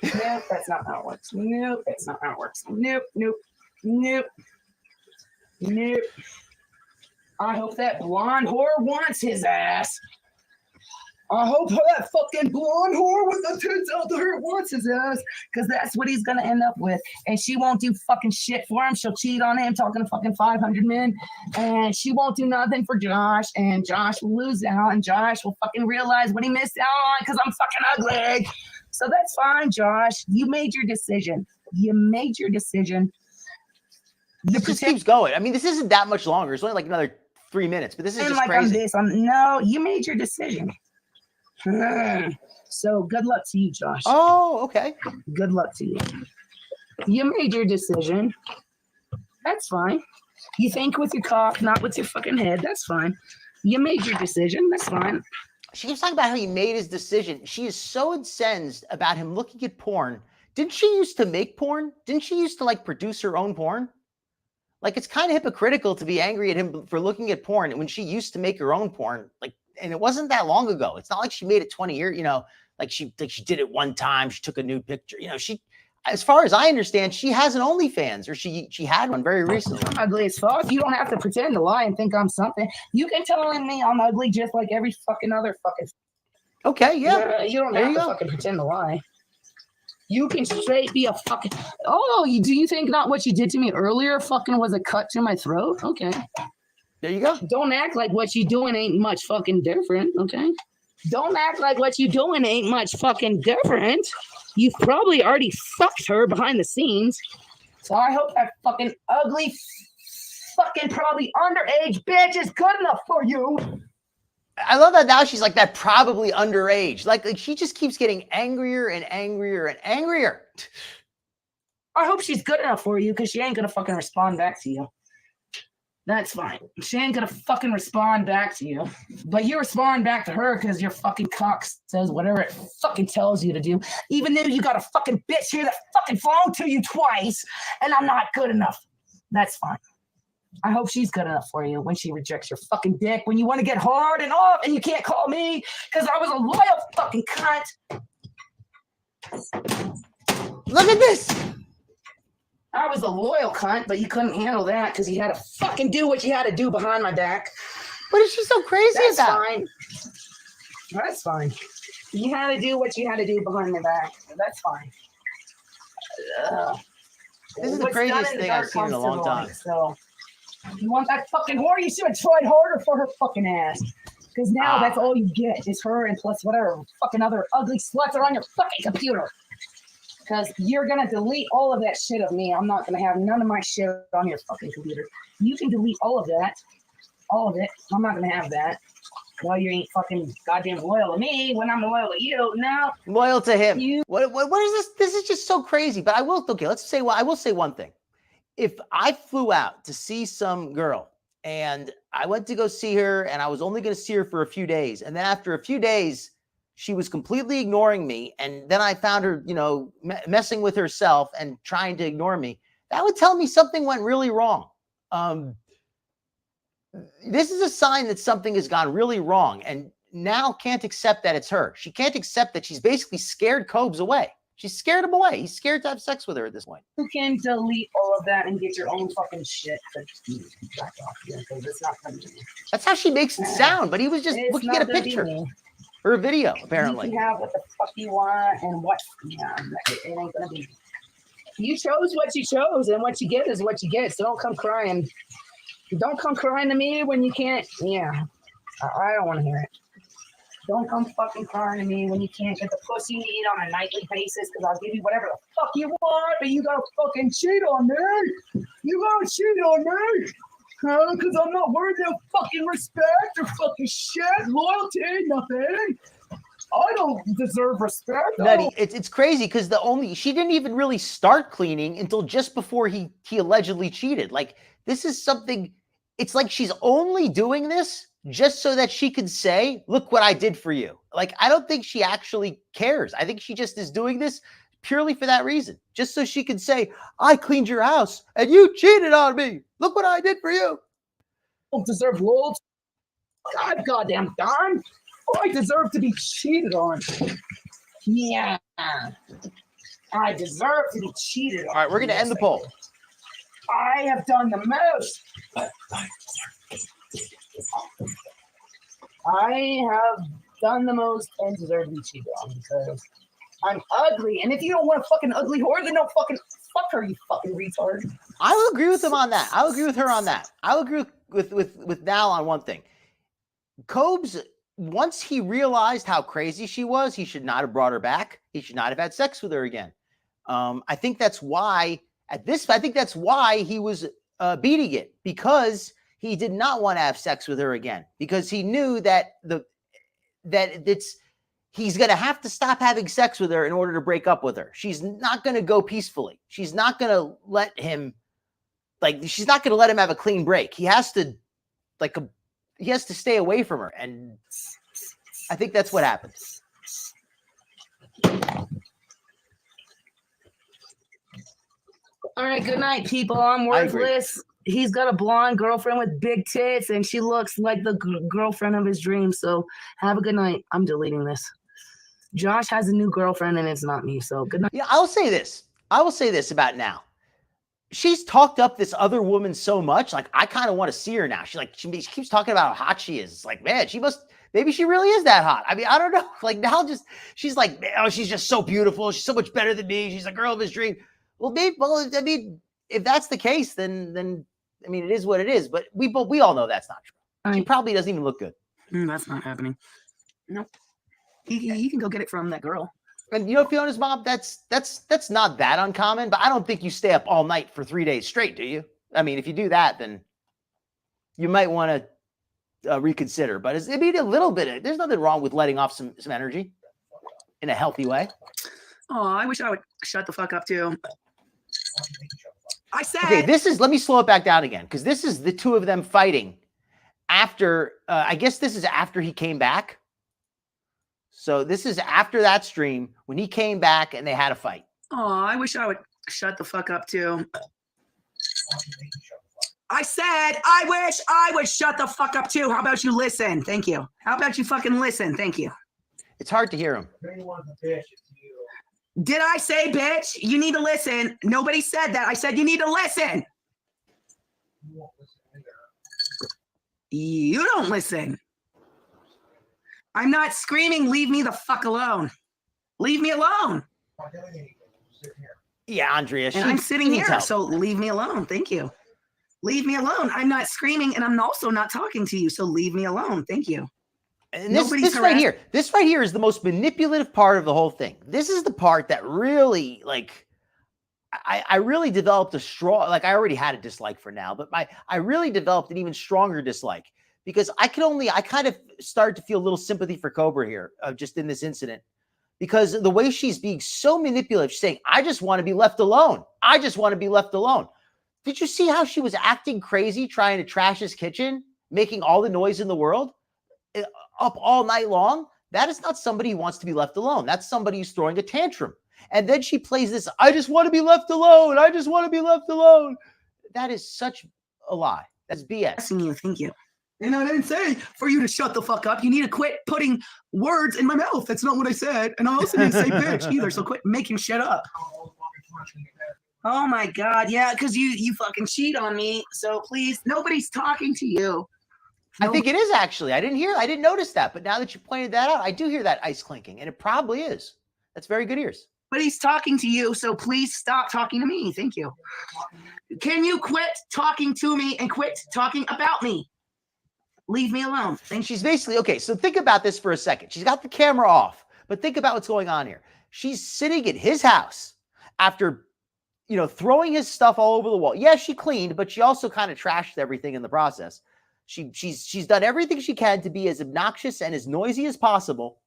Nope, that's not how it works. Nope, that's not how it works. Nope, nope, nope, nope. I hope that blonde whore wants his ass. I hope that fucking blonde whore with the tits out there wants his ass, because that's what he's gonna end up with. And she won't do fucking shit for him. She'll cheat on him, talking to fucking 500 men, and she won't do nothing for Josh. And Josh will lose out, and Josh will fucking realize what he missed out on because I'm fucking ugly. So that's fine, Josh. You made your decision. You made your decision. This just keeps going. I mean, this isn't that much longer. It's only like another 3 minutes, but this is just like crazy. No, you made your decision. So good luck to you, Josh. Oh, okay. Good luck to you. You made your decision. That's fine. You think with your cock, not with your fucking head. That's fine. You made your decision. That's fine. She keeps talking about how he made his decision. She is so incensed about him looking at porn. Didn't she used to make porn? Didn't she used to like produce her own porn? Like, it's kind of hypocritical to be angry at him for looking at porn when she used to make her own porn. Like, and it wasn't that long ago. It's not like she made it 20 years, you know, like she did it one time. She took a nude picture. You know, she, as far as I understand, she has an OnlyFans, or she had one very recently. Ugly as fuck. You don't have to pretend to lie and think I'm something. You can tell me I'm ugly just like every fucking other fucking. Okay, yeah. You don't have to fucking pretend to lie. You can straight be a fucking. Oh, do you think not what you did to me earlier fucking was a cut to my throat? Okay. There you go. Don't act like what you doing ain't much fucking different, okay? Don't act like what you doing ain't much fucking different. You've probably already fucked her behind the scenes. So I hope that fucking ugly, fucking probably underage bitch is good enough for you. I love that now she's like that probably underage. Like she just keeps getting angrier and angrier and angrier. I hope she's good enough for you because she ain't gonna fucking respond back to you. That's fine. She ain't gonna fucking respond back to you. But you respond back to her because your fucking cock says whatever it fucking tells you to do. Even though you got a fucking bitch here that fucking flown to you twice and I'm not good enough. That's fine. I hope she's good enough for you when she rejects your fucking dick, when you want to get hard and off and you can't call me because I was a loyal fucking cunt. Look at this. I was a loyal cunt, but you couldn't handle that because you had to fucking do what you had to do behind my back. What is she so crazy That's about? Fine. That's fine. You had to do what you had to do behind my back. That's fine. This is the craziest thing I've seen in a long time. So, you want that fucking whore? You should have tried harder for her fucking ass. Because now that's all you get is her and plus whatever fucking other ugly sluts are on your fucking computer. Because you're going to delete all of that shit of me. I'm not going to have none of my shit on your fucking computer. You can delete all of that. All of it. I'm not going to have that. Well, you ain't fucking goddamn loyal to me when I'm loyal to you. No. Loyal to him. You. What is this? This is just so crazy. But I will say one thing. If I flew out to see some girl and I went to go see her and I was only going to see her for a few days, and then after a few days, she was completely ignoring me, and then I found her, messing with herself and trying to ignore me, that would tell me something went really wrong. This is a sign that something has gone really wrong, and now can't accept that it's her. She can't accept that she's basically scared Cobes away. She's scared him away. He's scared to have sex with her at this point. You can delete all of that and get your own fucking shit. Back off here, because it's not coming to me. That's how she makes it sound, but he was just looking at a picture or a video, apparently. You can have what the fuck you want and what, it ain't gonna be. You chose what you chose, and what you get is what you get, so don't come crying. Don't come crying to me when you can't, I don't want to hear it. Don't come fucking crying to me when you can't get the pussy you need on a nightly basis, because I'll give you whatever the fuck you want, but you gotta fucking cheat on me. You gotta cheat on me. Because I'm not worthy of fucking respect or fucking shit, loyalty, nothing. I don't deserve respect. Nutty, it's crazy because she didn't even really start cleaning until just before he allegedly cheated. Like, this is something, it's like she's only doing this just so that she could say, look what I did for you. Like, I don't think she actually cares. I think she just is doing this purely for that reason. Just so she could say, I cleaned your house and you cheated on me. Look what I did for you. I don't deserve loyalty. God goddamn darn. I deserve to be cheated on. Yeah. I deserve to be cheated on. All right, we're going to end the poll. I have done the most. I have done the most and deserve to be cheated on because I'm ugly. And if you don't want a fucking ugly whore, then don't fucking fuck her, you fucking retard. I will agree with him on that. I'll agree with her on that. I'll agree with Nal on one thing. Cobes, once he realized how crazy she was, he should not have brought her back. He should not have had sex with her again. I think that's why he was beating it, because he did not want to have sex with her again, because he knew that he's going to have to stop having sex with her in order to break up with her. She's not going to go peacefully. She's not going to let him have a clean break. He has to stay away from her. And I think that's what happened. All right, good night, people. I'm worthless. He's got a blonde girlfriend with big tits, and she looks like the girlfriend of his dreams. So have a good night. I'm deleting this. Josh has a new girlfriend, and it's not me. So good night. Yeah, I will say this about Nal. She's talked up this other woman so much. Like, I kind of want to see her now. She keeps talking about how hot she is. It's like, man, maybe she really is that hot. I mean, I don't know. Like, Nal she's like, oh, she's just so beautiful. She's so much better than me. She's a girl of his dream. Well, if that's the case, then it is what it is. But we all know that's not true. She probably doesn't even look good. That's not happening. Nope. He can go get it from that girl. And Fiona's mom, that's not that uncommon. But I don't think you stay up all night for 3 days straight, do you? I mean, if you do that, then you might want to reconsider. But a little bit. There's nothing wrong with letting off some energy in a healthy way. Oh, I wish I would shut the fuck up too. I said. Okay, let me slow it back down again, because this is the two of them fighting after, I guess this is after he came back. So this is after that stream when he came back and they had a fight. Oh, I wish I would shut the fuck up too. I said, I wish I would shut the fuck up too. How about you listen? Thank you. How about you fucking listen? Thank you. It's hard to hear him. Did I say, bitch? You need to listen. Nobody said that. I said you need to listen. You don't listen. I'm not screaming, leave me the fuck alone. Leave me alone. Yeah, Andrea. And I'm sitting here, so leave me alone. Thank you. Leave me alone. I'm not screaming, and I'm also not talking to you, so leave me alone. Thank you. And this right here is the most manipulative part of the whole thing. This is the part that really, like, I really developed a strong, like, I already had a dislike for now, but I really developed an even stronger dislike because I kind of started to feel a little sympathy for Cobra here, just in this incident, because the way she's being so manipulative, she's saying, I just want to be left alone. I just want to be left alone. Did you see how she was acting crazy, trying to trash his kitchen, making all the noise in the world, up all night long? That is not somebody who wants to be left alone. That's somebody who's throwing a tantrum. And then she plays this, I just want to be left alone. I just want to be left alone. That is such a lie. That's BS. Thank you. And I didn't say for you to shut the fuck up. You need to quit putting words in my mouth. That's not what I said. And I also didn't say bitch either. So quit making shit up. Oh my God. Yeah, because you fucking cheat on me. So please, nobody's talking to you. I think it is actually. I didn't notice that. But now that you pointed that out, I do hear that ice clinking. And it probably is. That's very good ears. But he's talking to you, so please stop talking to me. Thank you. Can you quit talking to me and quit talking about me? Leave me alone. She's basically, okay, so think about this for a second. She's got the camera off, but think about what's going on here. She's sitting at his house after, throwing his stuff all over the wall. Yeah, she cleaned, but she also kind of trashed everything in the process. She's done everything she can to be as obnoxious and as noisy as possible.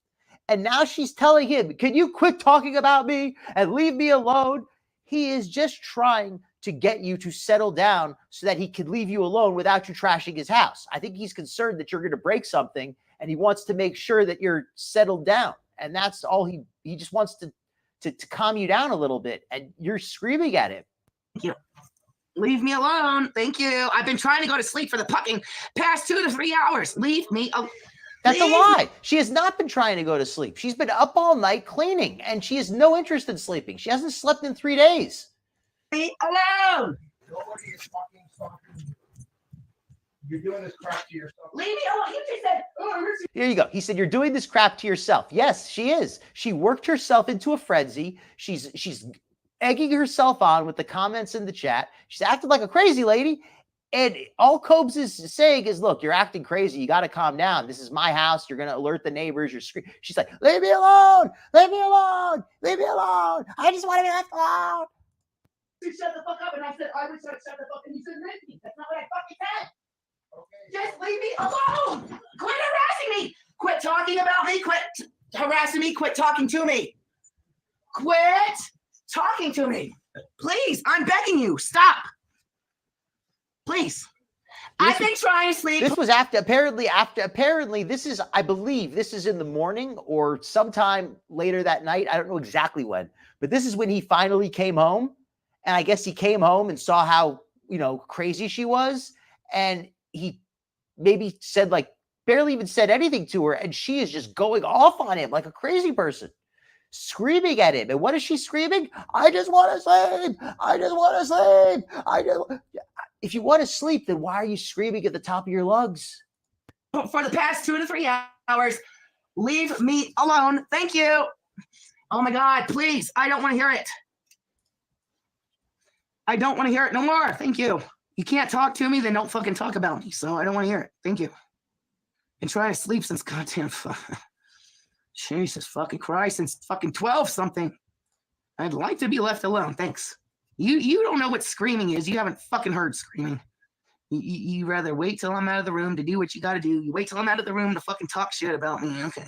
And now she's telling him, can you quit talking about me and leave me alone? He is just trying to get you to settle down so that he can leave you alone without you trashing his house. I think he's concerned that you're going to break something, and he wants to make sure that you're settled down. And that's all he just wants to calm you down a little bit. And you're screaming at him. Thank you. Leave me alone. Thank you. I've been trying to go to sleep for the fucking past 2 to 3 hours. Leave me alone. That's a lie. She has not been trying to go to sleep. She's been up all night cleaning, and she has no interest in sleeping. She hasn't slept in 3 days. Leave me alone. Nobody is fucking talking. You're doing this crap to yourself. Leave me alone. You just said, Here you go. He said, you're doing this crap to yourself. Yes, she is. She worked herself into a frenzy. She's egging herself on with the comments in the chat. She's acting like a crazy lady. And all Cobes is saying is, look, you're acting crazy. You got to calm down. This is my house. You're going to alert the neighbors. You're screaming. She's like, leave me alone. Leave me alone. Leave me alone. I just want to be left alone. You shut the fuck up. And I said, I would shut the fuck up. And you said, nothing. That's not what I fucking said. Okay. Just leave me alone. Quit harassing me. Quit talking about me. Quit harassing me. Quit talking to me. Quit talking to me. Please. I'm begging you. Stop. Please. I've been trying to sleep. This was apparently this is, I believe this is in the morning or sometime later that night. I don't know exactly when, but this is when he finally came home. And I guess he came home and saw how, crazy she was. And he maybe said, like, barely even said anything to her. And she is just going off on him like a crazy person, screaming at him. And what is she screaming? I just want to sleep. I just want to sleep. If you want to sleep, then why are you screaming at the top of your lungs? For the past 2 to 3 hours, leave me alone. Thank you. Oh my God, please. I don't want to hear it. I don't want to hear it no more. Thank you. You can't talk to me, then don't fucking talk about me. So I don't want to hear it. Thank you. Been trying to sleep since goddamn Jesus fucking Christ, since fucking 12 something. I'd like to be left alone. Thanks. You don't know what screaming is. You haven't fucking heard screaming. You rather wait till I'm out of the room to do what you got to do. You wait till I'm out of the room to fucking talk shit about me. Okay.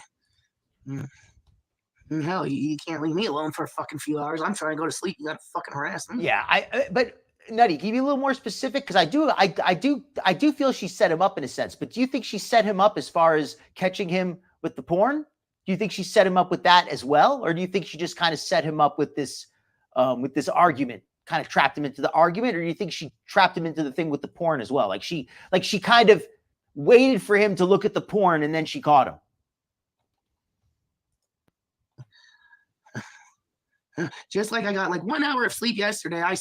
Hell, you can't leave me alone for a fucking few hours. I'm trying to go to sleep. You got to fucking harass me. Yeah, but Nutty, can you be a little more specific? Because I do feel she set him up in a sense. But do you think she set him up as far as catching him with the porn? Do you think she set him up with that as well, or do you think she just kind of set him up with this argument? Kind of trapped him into the argument, or do you think she trapped him into the thing with the porn as well? Like she kind of waited for him to look at the porn and then she caught him. Just like I got like 1 hour of sleep yesterday, I'm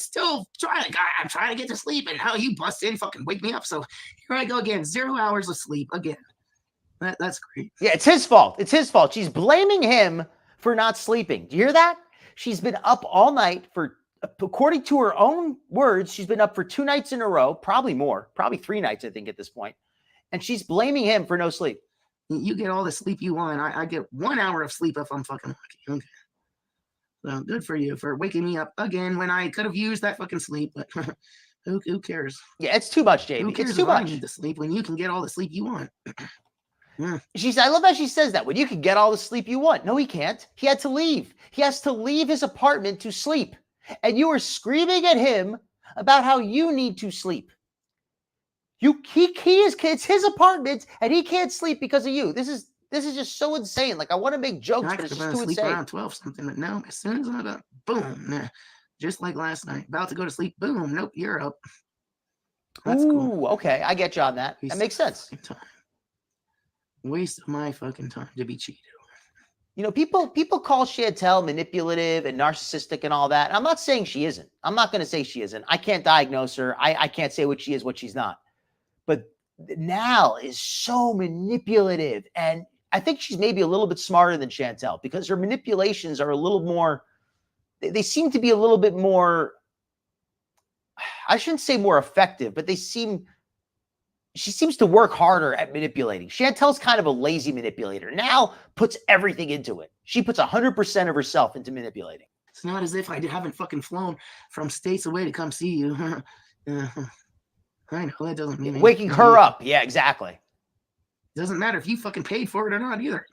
trying to get to sleep, and how you bust in, fucking wake me up. So here I go again, 0 hours of sleep again. That's great. Yeah, it's his fault. It's his fault. She's blaming him for not sleeping. Do you hear that? She's been up all night for, according to her own words, she's been up for 2 nights in a row, probably more, probably 3 nights, I think, at this point. And she's blaming him for no sleep. You get all the sleep you want. I get 1 hour of sleep if I'm fucking lucky. Okay. So good for you for waking me up again when I could have used that fucking sleep. But who cares? Yeah, it's too much, Who JB. cares It's too if I much. need to sleep when you can get all the sleep you want? I love how she says that. When you can get all the sleep you want. No, he can't. He had to leave. He has to leave his apartment to sleep. And you are screaming at him about how you need to sleep. It's his apartment and he can't sleep because of you. This is just so insane. Like, I want to make jokes, I but it's could just have too sleep insane. around 12 something, but no, as soon as I'm about, boom, nah. Just like last night, about to go to sleep, boom, nope, you're up. That's cool. Okay, I get you on that. That makes sense. Waste of my fucking time to be cheated. You know, people call Chantel manipulative and narcissistic and all that. And I'm not saying she isn't. I'm not going to say she isn't. I can't diagnose her. I can't say what she is, what she's not. But Nal is so manipulative. And I think she's maybe a little bit smarter than Chantel because her manipulations are a little more, they seem to be a little bit more, I shouldn't say more effective, but she seems to work harder at manipulating. Chantel's kind of a lazy manipulator. Nal puts everything into it. She puts 100% of herself into manipulating. It's not as if I haven't fucking flown from states away to come see you. I know that doesn't mean waking her up. Yeah, exactly. Doesn't matter if you fucking paid for it or not either.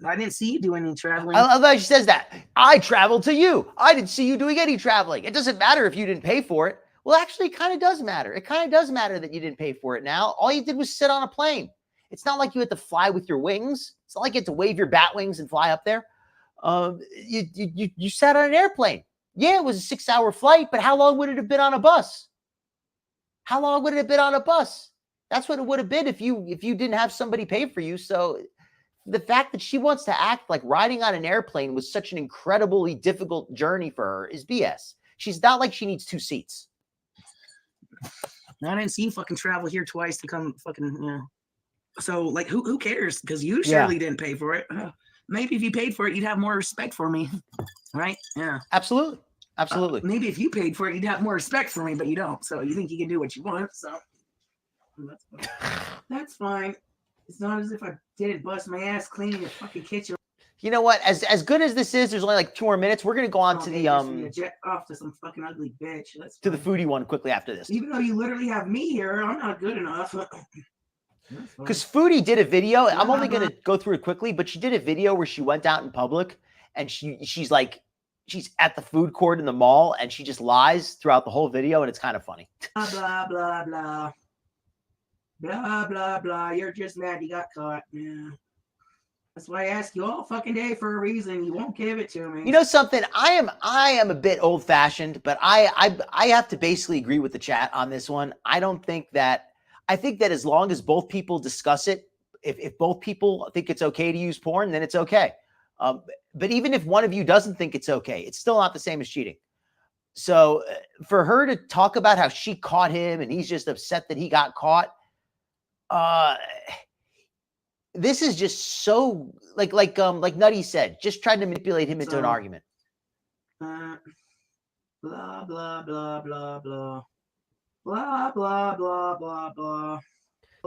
I didn't see you do any traveling. I love how she says that. I traveled to you. I didn't see you doing any traveling. It doesn't matter if you didn't pay for it. Well, actually, it kind of does matter. It kind of does matter that you didn't pay for it now. All you did was sit on a plane. It's not like you had to fly with your wings. It's not like you had to wave your bat wings and fly up there. You sat on an airplane. Yeah, it was a 6-hour flight, but how long would it have been on a bus? How long would it have been on a bus? That's what it would have been if you didn't have somebody pay for you. So the fact that she wants to act like riding on an airplane was such an incredibly difficult journey for her is BS. She's not like she needs 2 seats. I didn't see you fucking travel here twice to come fucking, So, like, who cares? Because you surely didn't pay for it. Maybe if you paid for it, you'd have more respect for me. Right? Yeah. Absolutely. Absolutely. Maybe if you paid for it, you'd have more respect for me, but you don't. So you think you can do what you want. So that's fine. That's fine. It's not as if I didn't bust my ass cleaning the fucking kitchen. You know what? As good as this is, there's only like 2 more minutes. We're gonna go on to the jet off to some fucking ugly bitch. That's to the foodie one quickly after this. Even though you literally have me here, I'm not good enough. Because Foodie did a video. I'm only gonna go through it quickly, but she did a video where she went out in public and she's at the food court in the mall and she just lies throughout the whole video, and it's kind of funny. Blah blah blah blah. Blah blah blah. You're just mad you got caught. Yeah. That's why I ask you all fucking day for a reason. You won't give it to me. You know something? I am a bit old fashioned, but I have to basically agree with the chat on this one. I think that as long as both people discuss it, if both people think it's okay to use porn, then it's okay. But even if one of you doesn't think it's okay, it's still not the same as cheating. So for her to talk about how she caught him and he's just upset that he got caught, this is just so like Nutty said, just trying to manipulate him into an argument. Blah blah blah blah blah blah blah blah blah blah blah.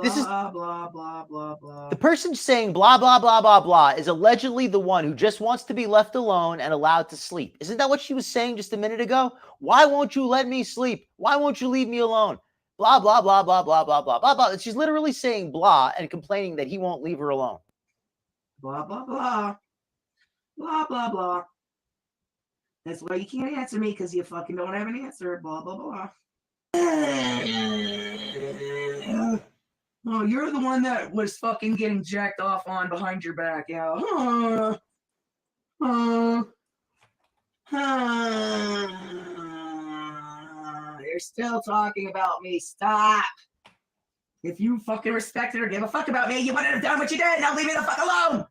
This is blah blah blah blah blah. The person saying blah blah blah blah blah is allegedly the one who just wants to be left alone and allowed to sleep. Isn't that what she was saying just a minute ago? Why won't you let me sleep? Why won't you leave me alone? Blah, blah, blah, blah, blah, blah, blah, blah, blah. She's literally saying blah and complaining that he won't leave her alone. Blah, blah, blah. Blah, blah, blah. That's why you can't answer me, because you fucking don't have an answer. Blah, blah, blah. Oh, you're the one that was fucking getting jacked off on behind your back. Yeah. You're still talking about me. Stop. If you fucking respected or give a fuck about me, you wouldn't have done what you did. Now leave me the fuck alone.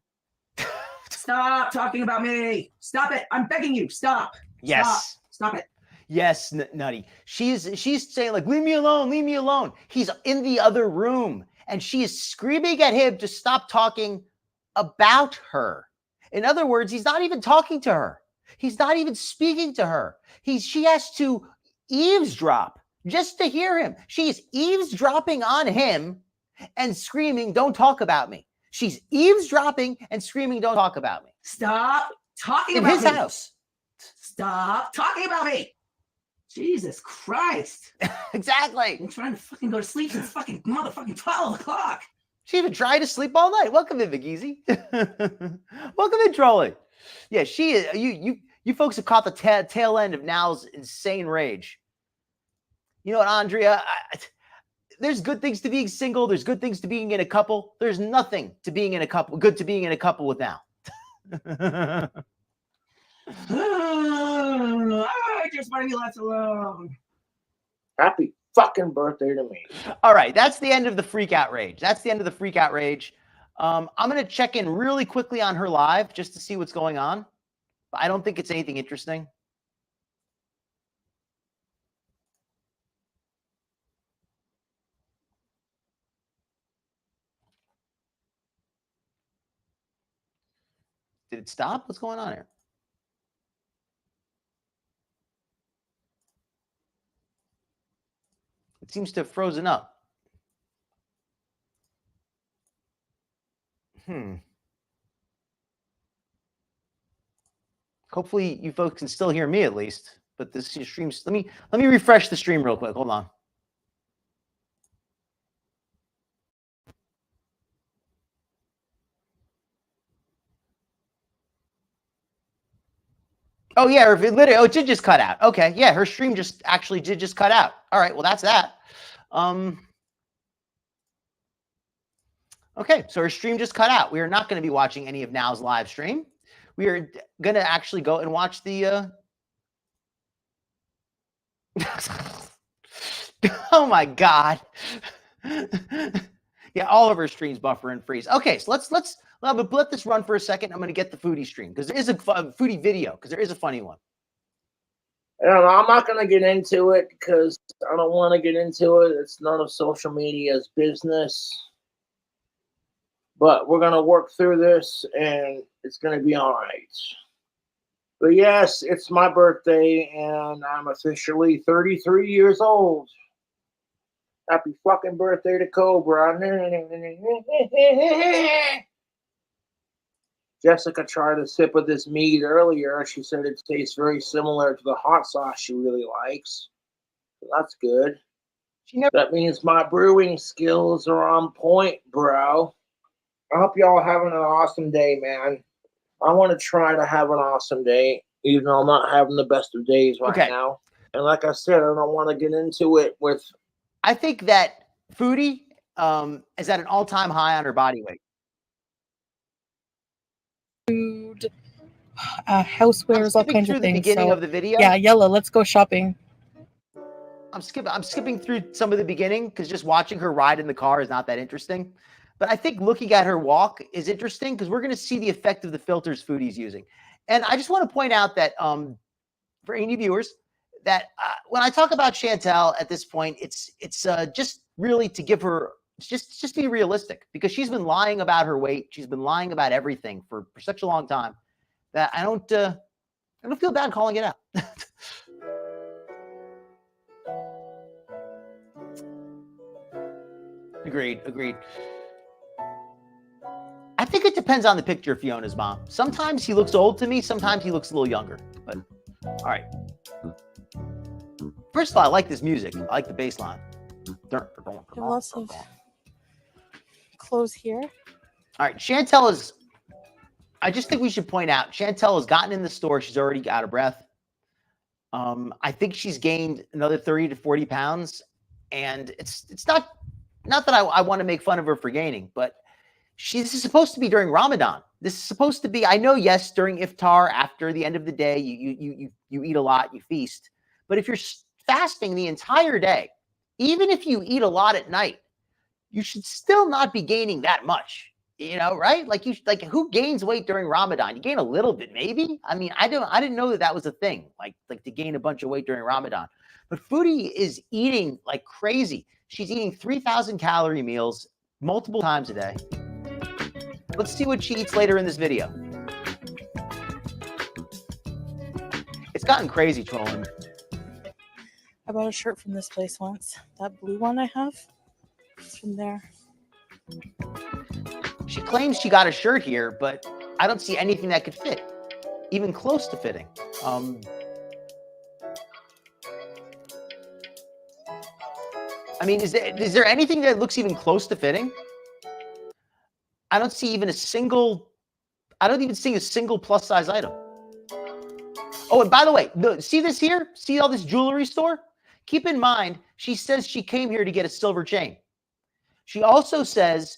Stop talking about me. Stop it. I'm begging you. Stop. Yes. Stop it. Yes, Nutty. She's saying like, leave me alone, leave me alone. He's in the other room and she is screaming at him to stop talking about her. In other words, he's not even talking to her. He's not even speaking to her. She has to eavesdrop just to hear him. She is eavesdropping on him and screaming, "Don't talk about me." She's eavesdropping and screaming, "Don't talk about me." Stop talking In about his me. house. Stop talking about me. Jesus Christ. Exactly. I'm trying to fucking go to sleep since fucking motherfucking 12 o'clock. She even tried to sleep all night. Welcome in, Beeze. Welcome in, Trolley. Yeah, she is. You folks have caught the tail end of Now's insane rage. You know what, Andrea? There's good things to being single. There's good things to being in a couple. There's nothing to being in a couple. Good to being in a couple with Now. I just want to be left alone. Happy fucking birthday to me. All right, that's the end of the freak out rage. That's the end of the freak out rage. I'm going to check in really quickly on her live just to see what's going on. But I don't think it's anything interesting. Did it stop? What's going on here? It seems to have frozen up. Hopefully you folks can still hear me at least. But this stream's let me refresh the stream real quick. Hold on. Oh yeah, it literally it did just cut out. Okay, yeah, her stream just actually did just cut out. All right, well that's that. Okay, so her stream just cut out. We are not going to be watching any of Now's live stream. We are going to actually go and watch the oh my god. Yeah, all of her streams buffer and freeze. Okay, so let's let this run for a second. I'm going to get the foodie stream because there is a foodie video because there is a funny one. I don't know, I'm not going to get into it because I don't want to get into it. It's none of social media's business. But we're going to work through this, and it's going to be all right. But yes, it's my birthday, and I'm officially 33 years old. Happy fucking birthday to Cobra. Jessica tried to sip of this mead earlier. She said it tastes very similar to the hot sauce she really likes. So that's good. That means my brewing skills are on point, bro. I hope y'all having an awesome day, man. I want to try to have an awesome day, even though I'm not having the best of days right now. And like I said, I don't want to get into it with... I think that Foodie is at an all-time high on her body weight. Food, housewares, all kinds of things. The beginning of the video. Yeah, Yella, let's go shopping. I'm skipping through some of the beginning because just watching her ride in the car is not that interesting. But I think looking at her walk is interesting because we're going to see the effect of the filters Foodie's using. And I just want to point out that for any viewers, that when I talk about Chantel at this point, it's just really to give her just be realistic because she's been lying about her weight. She's been lying about everything for such a long time that I don't feel bad calling it out. Agreed. I think it depends on the picture of Fiona's mom. Sometimes he looks old to me. Sometimes he looks a little younger. But all right. First of all, I like this music. I like the bass line. Lots of clothes here. All right. Chantel is... I just think we should point out, Chantel has gotten in the store. She's already out of breath. I think she's gained another 30 to 40 pounds. And it's not that I want to make fun of her for gaining, but this is supposed to be during Ramadan. This is supposed to be, I know, yes, during iftar, after the end of the day, you eat a lot, you feast. But if you're fasting the entire day, even if you eat a lot at night, you should still not be gaining that much. You know, right? Like who gains weight during Ramadan? You gain a little bit, maybe. I mean, I didn't know that was a thing, like to gain a bunch of weight during Ramadan. But Foodie is eating like crazy. She's eating 3,000 calorie meals multiple times a day. Let's see what she eats later in this video. It's gotten crazy, trolling. I bought a shirt from this place once. That blue one I have, it's from there. She claims she got a shirt here, but I don't see anything that could fit, even close to fitting. I mean, is there anything that looks even close to fitting? I don't see even a single, I don't even see a single plus size item. Oh, and by the way, see this here? See all this jewelry store? Keep in mind, she says she came here to get a silver chain. She also says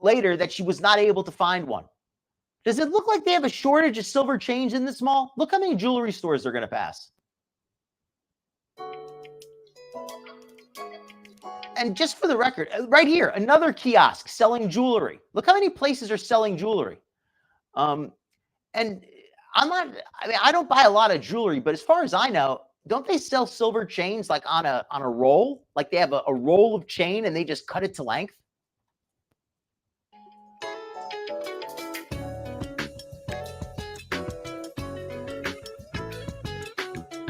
later that she was not able to find one. Does it look like they have a shortage of silver chains in this mall? Look how many jewelry stores they're going to pass. And just for the record, right here, another kiosk selling jewelry. Look how many places are selling jewelry. And I'm not, I mean, I don't buy a lot of jewelry, but as far as I know, don't they sell silver chains like on a roll? Like they have a roll of chain and they just cut it to length?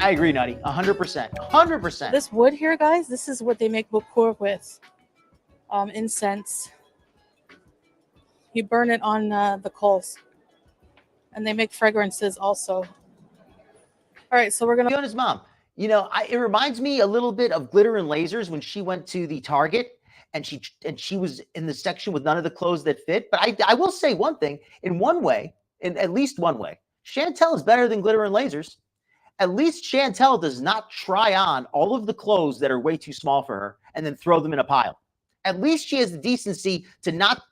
I agree, Nutty. 100%. 100%. This wood here, guys, this is what they make boucour with. Incense. You burn it on the coals. And they make fragrances also. All right, so we're going to... Fiona's mom. You know, it reminds me a little bit of Glitter and Lasers when she went to the Target and she was in the section with none of the clothes that fit. But I will say one thing. In one way, in at least one way, Chantel is better than Glitter and Lasers. At least Chantel does not try on all of the clothes that are way too small for her and then throw them in a pile. At least she has the decency to not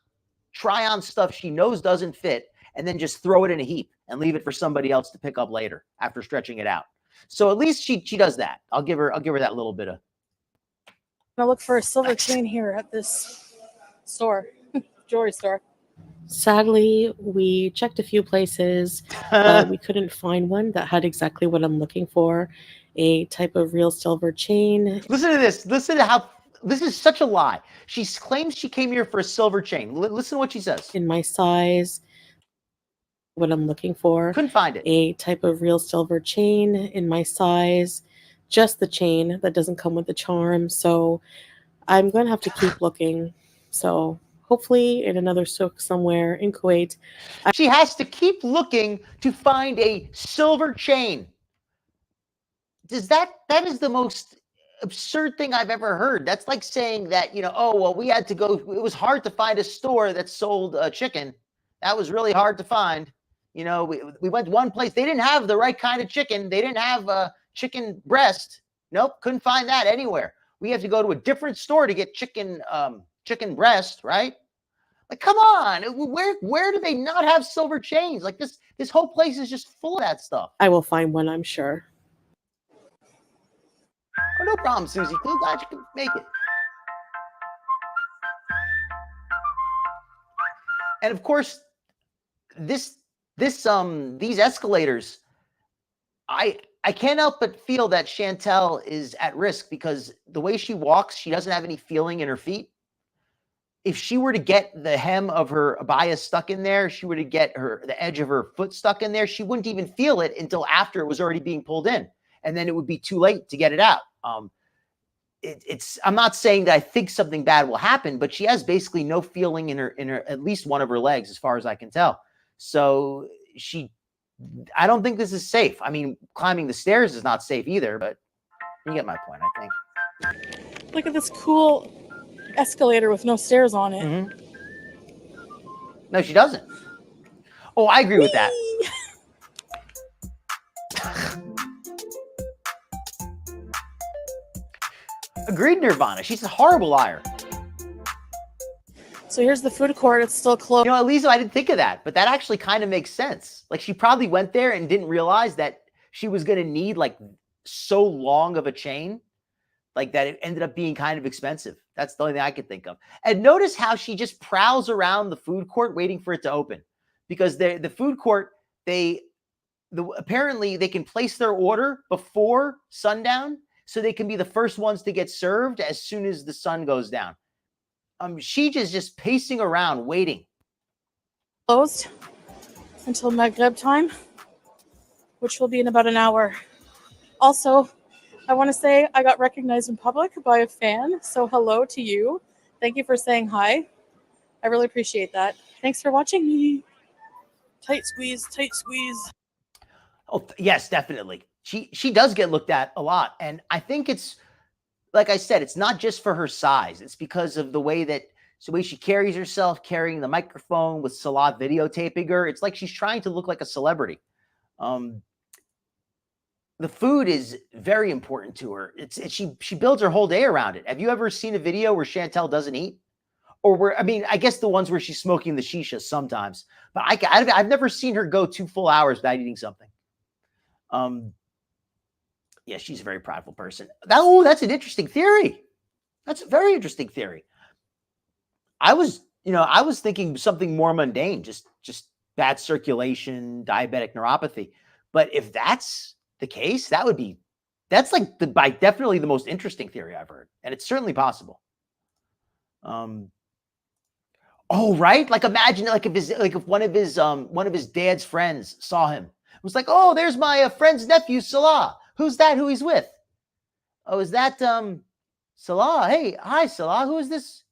try on stuff she knows doesn't fit and then just throw it in a heap and leave it for somebody else to pick up later after stretching it out. So at least she does that. I'll give her that little bit of. I'm going to look for a silver chain here at this store, jewelry store. Sadly, we checked a few places, but we couldn't find one that had exactly what I'm looking for, a type of real silver chain. Listen to this. Listen to how this is such a lie. She claims she came here for a silver chain. Listen to what she says. In my size, what I'm looking for. Couldn't find it. A type of real silver chain in my size, just the chain that doesn't come with the charm. So I'm going to have to keep looking. So hopefully in another souk somewhere in Kuwait. She has to keep looking to find a silver chain. That is the most absurd thing I've ever heard. That's like saying that, you know, oh, well, we had to go. It was hard to find a store that sold chicken. That was really hard to find. You know, we went one place. They didn't have the right kind of chicken. They didn't have chicken breast. Nope, couldn't find that anywhere. We have to go to a different store to get chicken breast, right? Like, come on. Where do they not have silver chains? Like this whole place is just full of that stuff. I will find one, I'm sure. Oh, no problem, Susie. Glad you can make it. And of course, these escalators, I can't help but feel that Chantel is at risk because the way she walks, she doesn't have any feeling in her feet. If she were to get the hem of her abaya stuck in there, she were to get the edge of her foot stuck in there, she wouldn't even feel it until after it was already being pulled in. And then it would be too late to get it out. I'm not saying that I think something bad will happen, but she has basically no feeling in her at least one of her legs, as far as I can tell. So I don't think this is safe. I mean, climbing the stairs is not safe either, but you get my point, I think. Look at this cool escalator with no stairs on it. Mm-hmm. No, she doesn't. Oh, I agree with that. Agreed, Nirvana. She's a horrible liar. So here's the food court. It's still closed. You know, Alizo, I didn't think of that, but that actually kind of makes sense. Like, she probably went there and didn't realize that she was going to need, like, so long of a chain, like, that it ended up being kind of expensive. That's the only thing I could think of. And notice how she just prowls around the food court waiting for it to open. Because the food court, apparently they can place their order before sundown, so they can be the first ones to get served as soon as the sun goes down. She just pacing around waiting. Closed until Maghreb time, which will be in about an hour. Also, I want to say I got recognized in public by a fan, so hello to you. Thank you for saying hi. I really appreciate that. Thanks for watching me. Tight squeeze, tight squeeze. Oh, yes, definitely. She does get looked at a lot. And I think it's, like I said, it's not just for her size. It's because of the way she carries herself, carrying the microphone with Salah videotaping her. It's like she's trying to look like a celebrity. The food is very important to her. She builds her whole day around it. Have you ever seen a video where Chantel doesn't eat? Or where, I mean, I guess the ones where she's smoking the shisha sometimes, but I've never seen her go 2 full hours without eating something. Yeah, she's a very prideful person. That's an interesting theory. That's a very interesting theory. I was thinking something more mundane, just bad circulation, diabetic neuropathy. But if that's the case, that's like definitely the most interesting theory I've heard, and it's certainly possible. Oh, right. Like imagine if one of his dad's friends saw him. It was like, oh, there's my friend's nephew, Salah. Who's that? Who he's with? Oh, is that Salah? Hey, hi, Salah. Who is this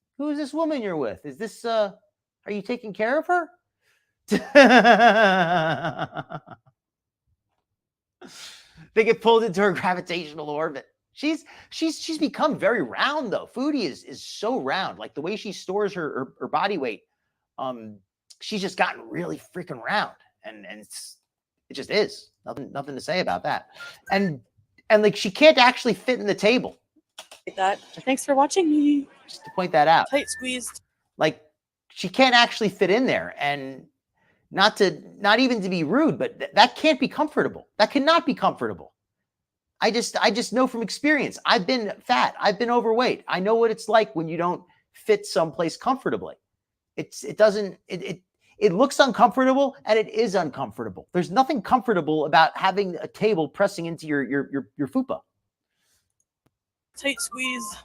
woman you're with? Is this are you taking care of her? They get pulled into her gravitational orbit. She's become very round though. Foodie is so round. Like the way she stores her body weight, she's just gotten really freaking round, and it just is nothing to say about that. And like she can't actually fit in the table. Thanks for watching me. Just to point that out. Tight squeezed. Like she can't actually fit in there, and not even to be rude, but that can't be comfortable. That cannot be comfortable. I just know from experience. I've been fat. I've been overweight. I know what it's like when you don't fit someplace comfortably. It looks uncomfortable, and it is uncomfortable. There's nothing comfortable about having a table pressing into your fupa. Tight squeeze.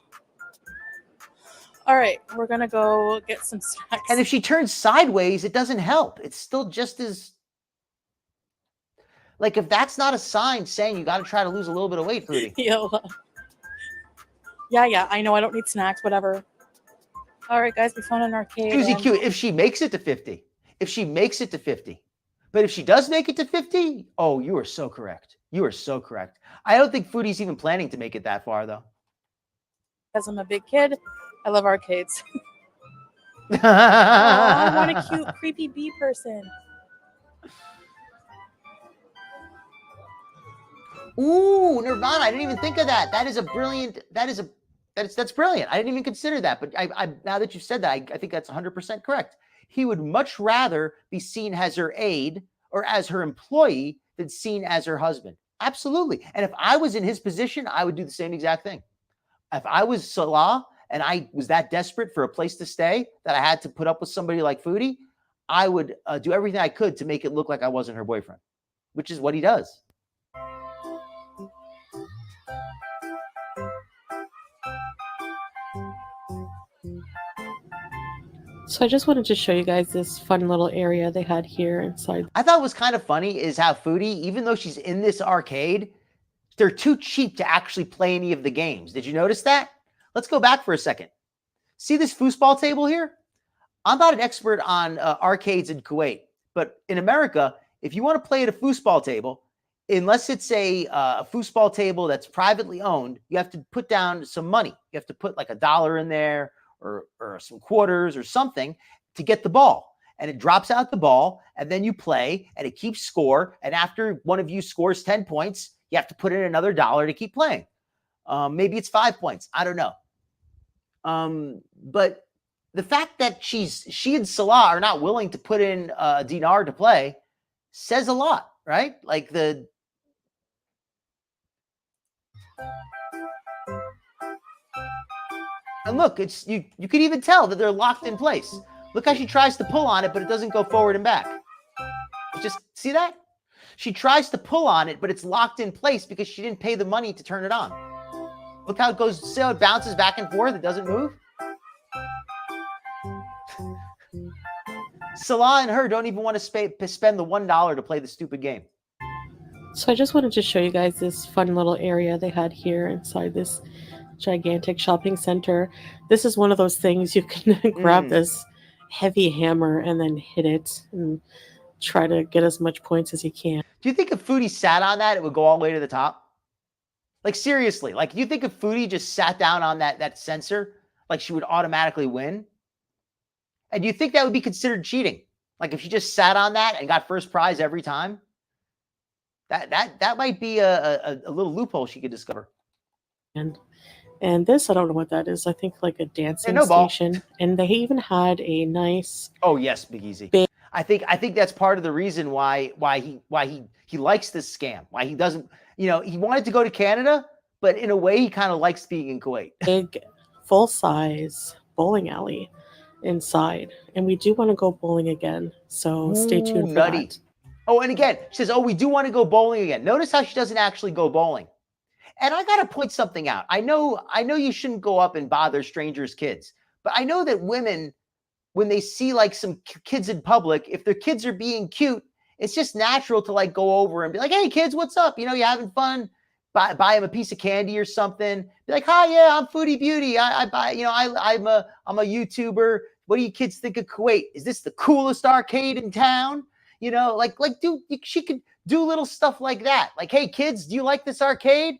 All right, we're gonna go get some snacks. And if she turns sideways, it doesn't help. It's still just as like if that's not a sign saying you got to try to lose a little bit of weight, Foodie. Yeah, I know I don't need snacks, whatever. All right, guys, we found an arcade. Susie Q, if she makes it to 50, but if she does make it to 50, oh, you are so correct. You are so correct. I don't think Foodie's even planning to make it that far, though. Because I'm a big kid, I love arcades. Oh, I want a cute, creepy bee person. Ooh, Nirvana! I didn't even think of that. That's brilliant. I didn't even consider that. But I now that you've said that, I think that's 100% correct. He would much rather be seen as her aide or as her employee than seen as her husband. Absolutely. And if I was in his position, I would do the same exact thing. If I was Salah and I was that desperate for a place to stay that I had to put up with somebody like Foodie, I would do everything I could to make it look like I wasn't her boyfriend, which is what he does. So I just wanted to show you guys this fun little area they had here inside. I thought was kind of funny is how Foodie, even though she's in this arcade, they're too cheap to actually play any of the games. Did you notice that? Let's go back for a second. See this foosball table here? I'm not an expert on arcades in Kuwait, but in America, if you want to play at a foosball table, unless it's a foosball table that's privately owned, you have to put down some money. You have to put like $1 in there or some quarters or something to get the ball. And it drops out the ball, and then you play, and it keeps score. And after one of you scores 10 points, you have to put in another $1 to keep playing. Maybe it's 5 points. I don't know. But the fact that she and Salah are not willing to put in a dinar to play says a lot, right? Like and look, it's you could even tell that they're locked in place. Look how she tries to pull on it, but it doesn't go forward and back. Just see that? She tries to pull on it, but it's locked in place because she didn't pay the money to turn it on. Look how it goes, see how it bounces back and forth? It doesn't move. Salah and her don't even want to spend the $1 to play the stupid game. So I just wanted to show you guys this fun little area they had here inside this gigantic shopping center. This is one of those things you can grab this heavy hammer and then hit it and try to get as much points as you can. Do you think if Foodie sat on that, it would go all the way to the top? Like, seriously, like, you think if Foodie just sat down on that sensor, like, she would automatically win? And do you think that would be considered cheating? Like, if she just sat on that and got first prize every time? That might be a little loophole she could discover. And this, I don't know what that is. I think like a dancing station. And they even had a nice. Oh yes, Big Easy. I think that's part of the reason why he likes this scam. Why he doesn't, he wanted to go to Canada, but in a way he kind of likes being in Kuwait. Big, full size bowling alley inside, and we do want to go bowling again. So stay tuned for that. Oh, and again, she says, "Oh, we do want to go bowling again." Notice how she doesn't actually go bowling. And I got to point something out. I know you shouldn't go up and bother strangers' kids, but I know that women, when they see like some kids in public, if their kids are being cute, it's just natural to like go over and be like, "Hey kids, what's up? You having fun?" Buy them a piece of candy or something. Be like, "Hi, yeah, I'm Foodie Beauty. I'm a YouTuber. What do you kids think of Kuwait? Is this the coolest arcade in town?" She could do little stuff like that. Like, "Hey kids, do you like this arcade?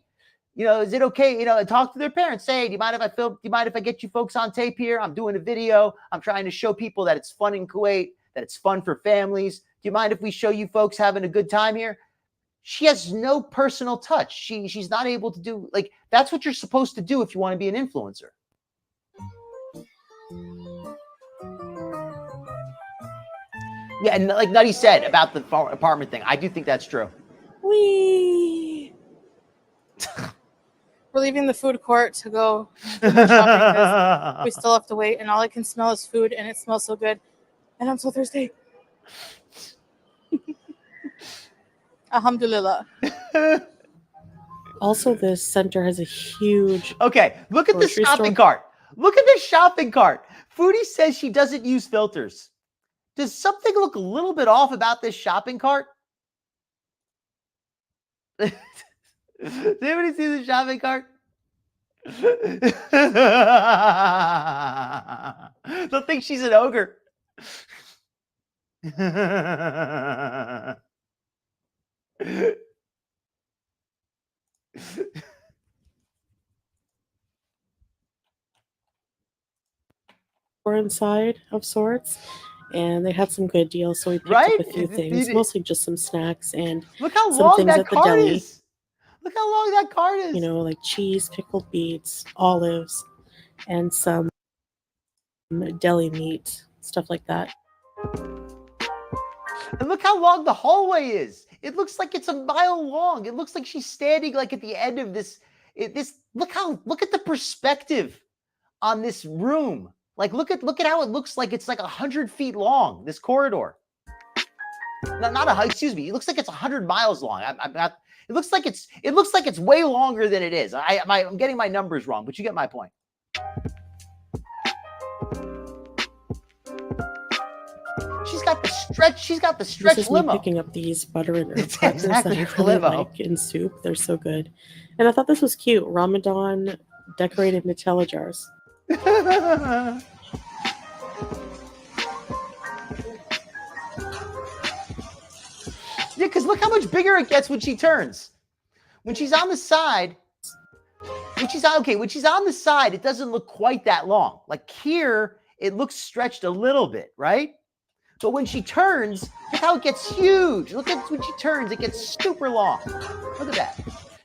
Is it okay?" Talk to their parents. Say, "Hey, do you mind if I film? Do you mind if I get you folks on tape here? I'm doing a video. I'm trying to show people that it's fun in Kuwait, that it's fun for families. Do you mind if we show you folks having a good time here?" She has no personal touch. She's not able to do, like, that's what you're supposed to do if you want to be an influencer. Yeah, and like Nutty said about the apartment thing, I do think that's true. Whee! We're leaving the food court to go do more shopping because we still have to wait, and all I can smell is food, and it smells so good, and I'm so thirsty. Alhamdulillah. Also, this center has a huge. Okay, look at the shopping cart. Look at this shopping cart. Foodie says she doesn't use filters. Does something look a little bit off about this shopping cart? Does anybody see the shopping cart? They'll think she's an ogre. We're inside of sorts, and they had some good deals, so we picked up a few things, mostly just some snacks and look how some long things that at the cart deli. is. Look how long that cart is. Like cheese, pickled beets, olives, and some deli meat, stuff like that. And look how long the hallway is. It looks like it's a mile long. It looks like she's standing like at the end of this. Look at the perspective on this room. Like, look at how it looks like it's like 100 feet long, this corridor. Excuse me. It looks like it's 100 miles long. It looks like it's way longer than it is. I'm getting my numbers wrong, but you get my point. She's got the stretch This is limo. me picking up these butter and herb It's crackers exactly that I really like in soup. They're so good. And I thought this was cute. Ramadan decorated Nutella jars. Yeah, because look how much bigger it gets when she turns. When she's on the side, when she's on the side, it doesn't look quite that long. Like here, it looks stretched a little bit, right? But when she turns, look how it gets huge. Look at when she turns, it gets super long. Look at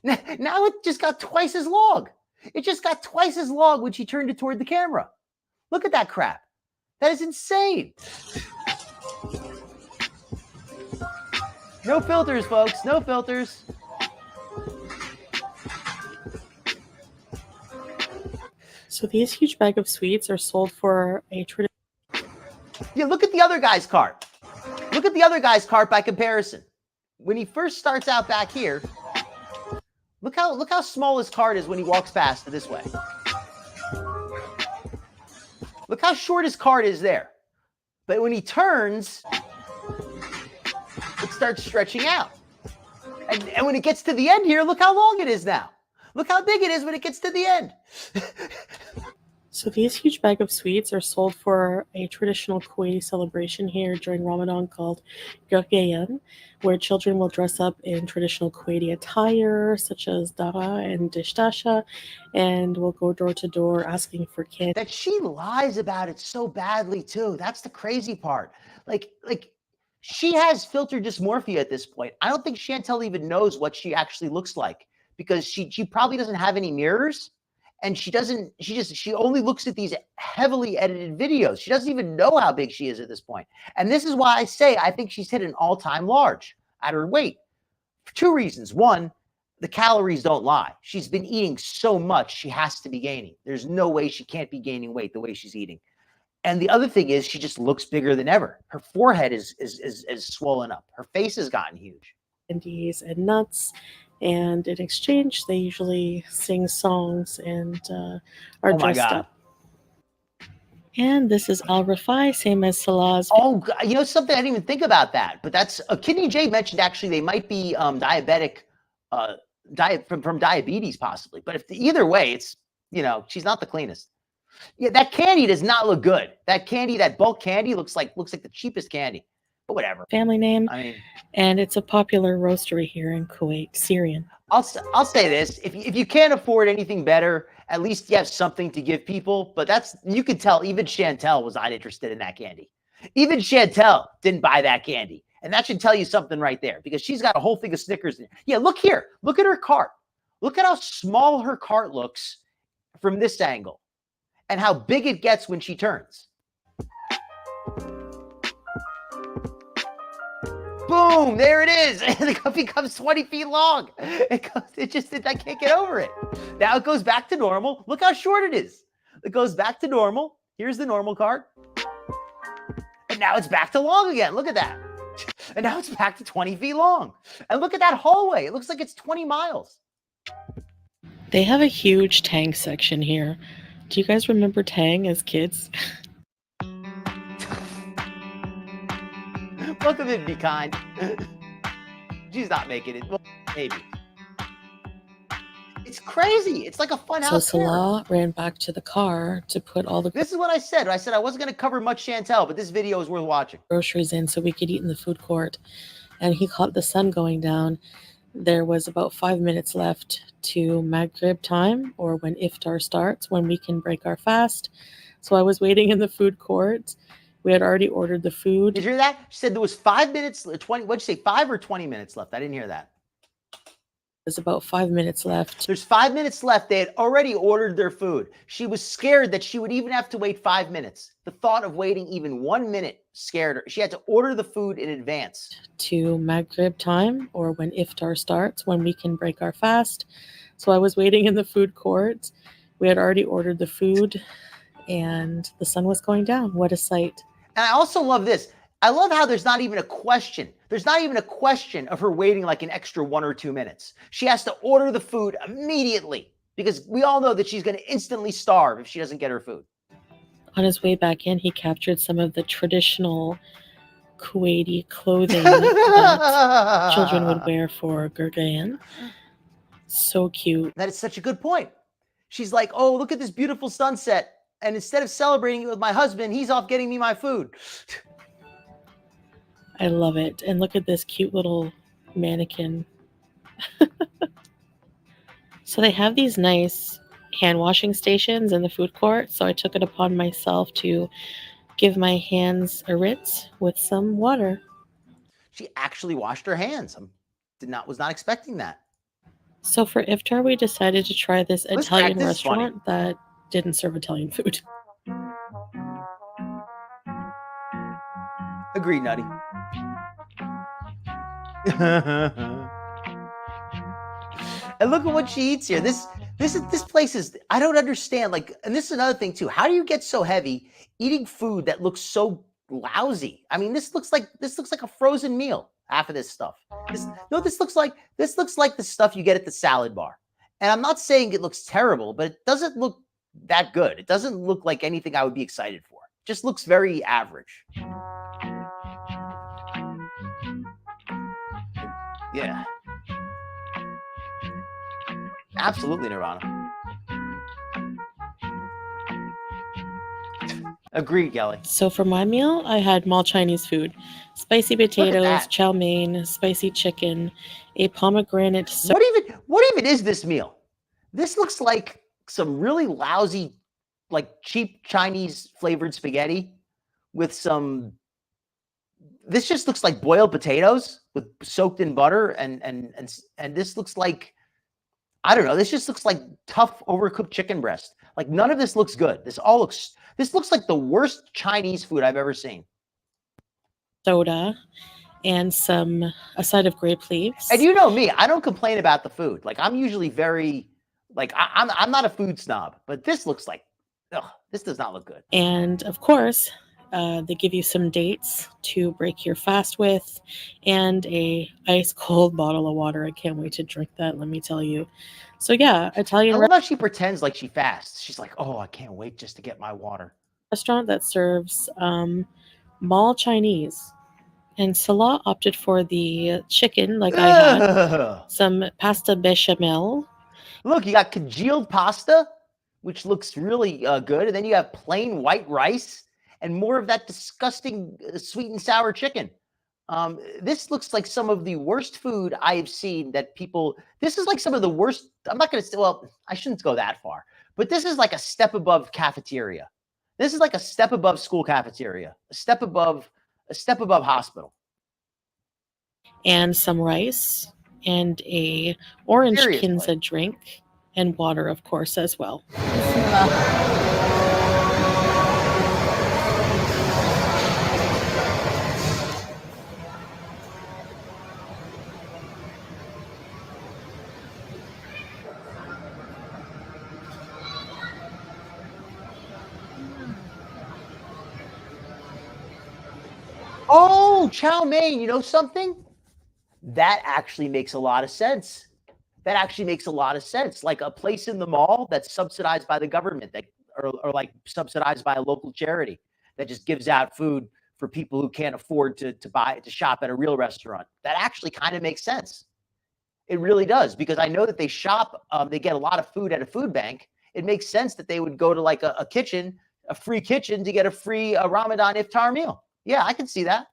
that. Now it just got twice as long. It just got twice as long when she turned it toward the camera. Look at that crap. That is insane. No filters, folks. No filters. So these huge bag of sweets are sold for a traditional. Yeah, look at the other guy's cart. Look at the other guy's cart by comparison. When he first starts out back here, look how small his cart is when he walks past this way. Look how short his cart is there. But when he turns, it starts stretching out. And when it gets to the end here, look how long it is now. Look how big it is when it gets to the end. So these huge bag of sweets are sold for a traditional Kuwaiti celebration here during Ramadan called Gurgayan, where children will dress up in traditional Kuwaiti attire such as dara and dishdasha, and will go door to door asking for candy. That she lies about it so badly too. That's the crazy part. Like she has filter dysmorphia at this point. I don't think Chantel even knows what she actually looks like because she probably doesn't have any mirrors. And she only looks at these heavily edited videos. She doesn't even know how big she is at this point. And this is why I say I think she's hit an all-time large at her weight for two reasons. One, the calories don't lie. She's been eating so much, she has to be gaining. There's no way she can't be gaining weight the way she's eating. And the other thing is she just looks bigger than ever. Her forehead is swollen up. Her face has gotten huge. Candies and nuts. And in exchange, they usually sing songs and are dressed up. And this is Al Rafai, same as Salah's. Oh, you know something? I didn't even think about that. But that's Kidney J mentioned actually they might be diabetic, from diabetes possibly. But if either way, it's she's not the cleanest. Yeah, that candy does not look good. That candy, that bulk candy, looks like the cheapest candy. But whatever. Family name. And it's a popular roastery here in Kuwait, Syrian. I'll say this: if you can't afford anything better, at least you have something to give people. But you could tell even Chantel was not interested in that candy. Even Chantel didn't buy that candy, and that should tell you something right there because she's got a whole thing of Snickers in there. Yeah, look here. Look at her cart. Look at how small her cart looks from this angle, and how big it gets when she turns. Boom! There it is. It becomes 20 feet long. I can't get over it. Now it goes back to normal. Look how short it is. It goes back to normal. Here's the normal cart. And now it's back to long again. Look at that. And now it's back to 20 feet long. And look at that hallway. It looks like it's 20 miles. They have a huge Tang section here. Do you guys remember Tang as kids? Welcome in, Be Kind. She's not making it. Well, maybe. It's crazy. It's like a fun house. So Salah ran back to the car to put all the... This is what I said. I said I wasn't going to cover much Chantel, but this video is worth watching. ...groceries in so we could eat in the food court. And he caught the sun going down. There was about 5 minutes left to Maghrib time, or when iftar starts, when we can break our fast. So I was waiting in the food court. We had already ordered the food. Did you hear that? She said there was 5 minutes, 20, what'd you say, 5 or 20 minutes left? I didn't hear that. There's about 5 minutes left. There's 5 minutes left. They had already ordered their food. She was scared that she would even have to wait 5 minutes. The thought of waiting even 1 minute scared her. She had to order the food in advance. To Maghrib time, or when iftar starts, when we can break our fast. So I was waiting in the food court. We had already ordered the food, and the sun was going down. What a sight. And I also love this. I love how there's not even a question. There's not even a question of her waiting like an extra 1 or 2 minutes. She has to order the food immediately because we all know that she's going to instantly starve if she doesn't get her food. On his way back in, he captured some of the traditional Kuwaiti clothing that children would wear for Gurgayan. So cute. That is such a good point. She's like, oh, look at this beautiful sunset. And instead of celebrating it with my husband, he's off getting me my food. I love it. And look at this cute little mannequin. So they have these nice hand washing stations in the food court. So I took it upon myself to give my hands a rinse with some water. She actually washed her hands. Was not expecting that. So for iftar, we decided to try this Italian restaurant that didn't serve Italian food. Agreed, Nutty. And look at what she eats here. This place is, I don't understand. Like, and this is another thing too. How do you get so heavy eating food that looks so lousy? I mean, this looks like a frozen meal. Half of this stuff. This looks like the stuff you get at the salad bar. And I'm not saying it looks terrible, but it doesn't look that good. It doesn't look like anything I would be excited for. It just looks very average. Yeah. Absolutely, Nirvana. Agreed, Kelly. So for my meal, I had mall Chinese food, spicy potatoes, that. chow mein, spicy chicken, a pomegranate. What even is this meal? This looks like some really lousy, like cheap Chinese flavored spaghetti with some. This just looks like boiled potatoes with soaked in butter, and this looks like, I don't know. This just looks like tough overcooked chicken breast. Like none of this looks good. This looks like the worst Chinese food I've ever seen. Soda and a side of grape leaves. And you know me, I don't complain about the food. Like I'm usually very, like I'm not a food snob, but this looks like, this does not look good. And of course, they give you some dates to break your fast with, and a ice cold bottle of water. I can't wait to drink that, let me tell you. So yeah, Italian I love how she pretends like she fasts. She's like, oh, I can't wait just to get my water. Restaurant that serves mall Chinese. And Salah opted for the chicken, like I had. Some pasta bechamel. Look, you got congealed pasta, which looks really good. And then you have plain white rice and more of that disgusting sweet and sour chicken. This looks like some of the worst food I have seen that people, this is like some of the worst, I'm not going to say, well, I shouldn't go that far, but this is like a step above cafeteria. This is like a step above school cafeteria, a step above hospital. And some rice and a orange Seriously. Kinza drink and water, of course, as well. Oh, chow mein, you know something? That actually makes a lot of sense. That actually makes a lot of sense. Like a place in the mall that's subsidized by the government, that or like subsidized by a local charity that just gives out food for people who can't afford to shop at a real restaurant. That actually kind of makes sense. It really does, because I know that they shop, they get a lot of food at a food bank. It makes sense that they would go to like a kitchen, a free kitchen, to get a free Ramadan iftar meal. Yeah, I can see that.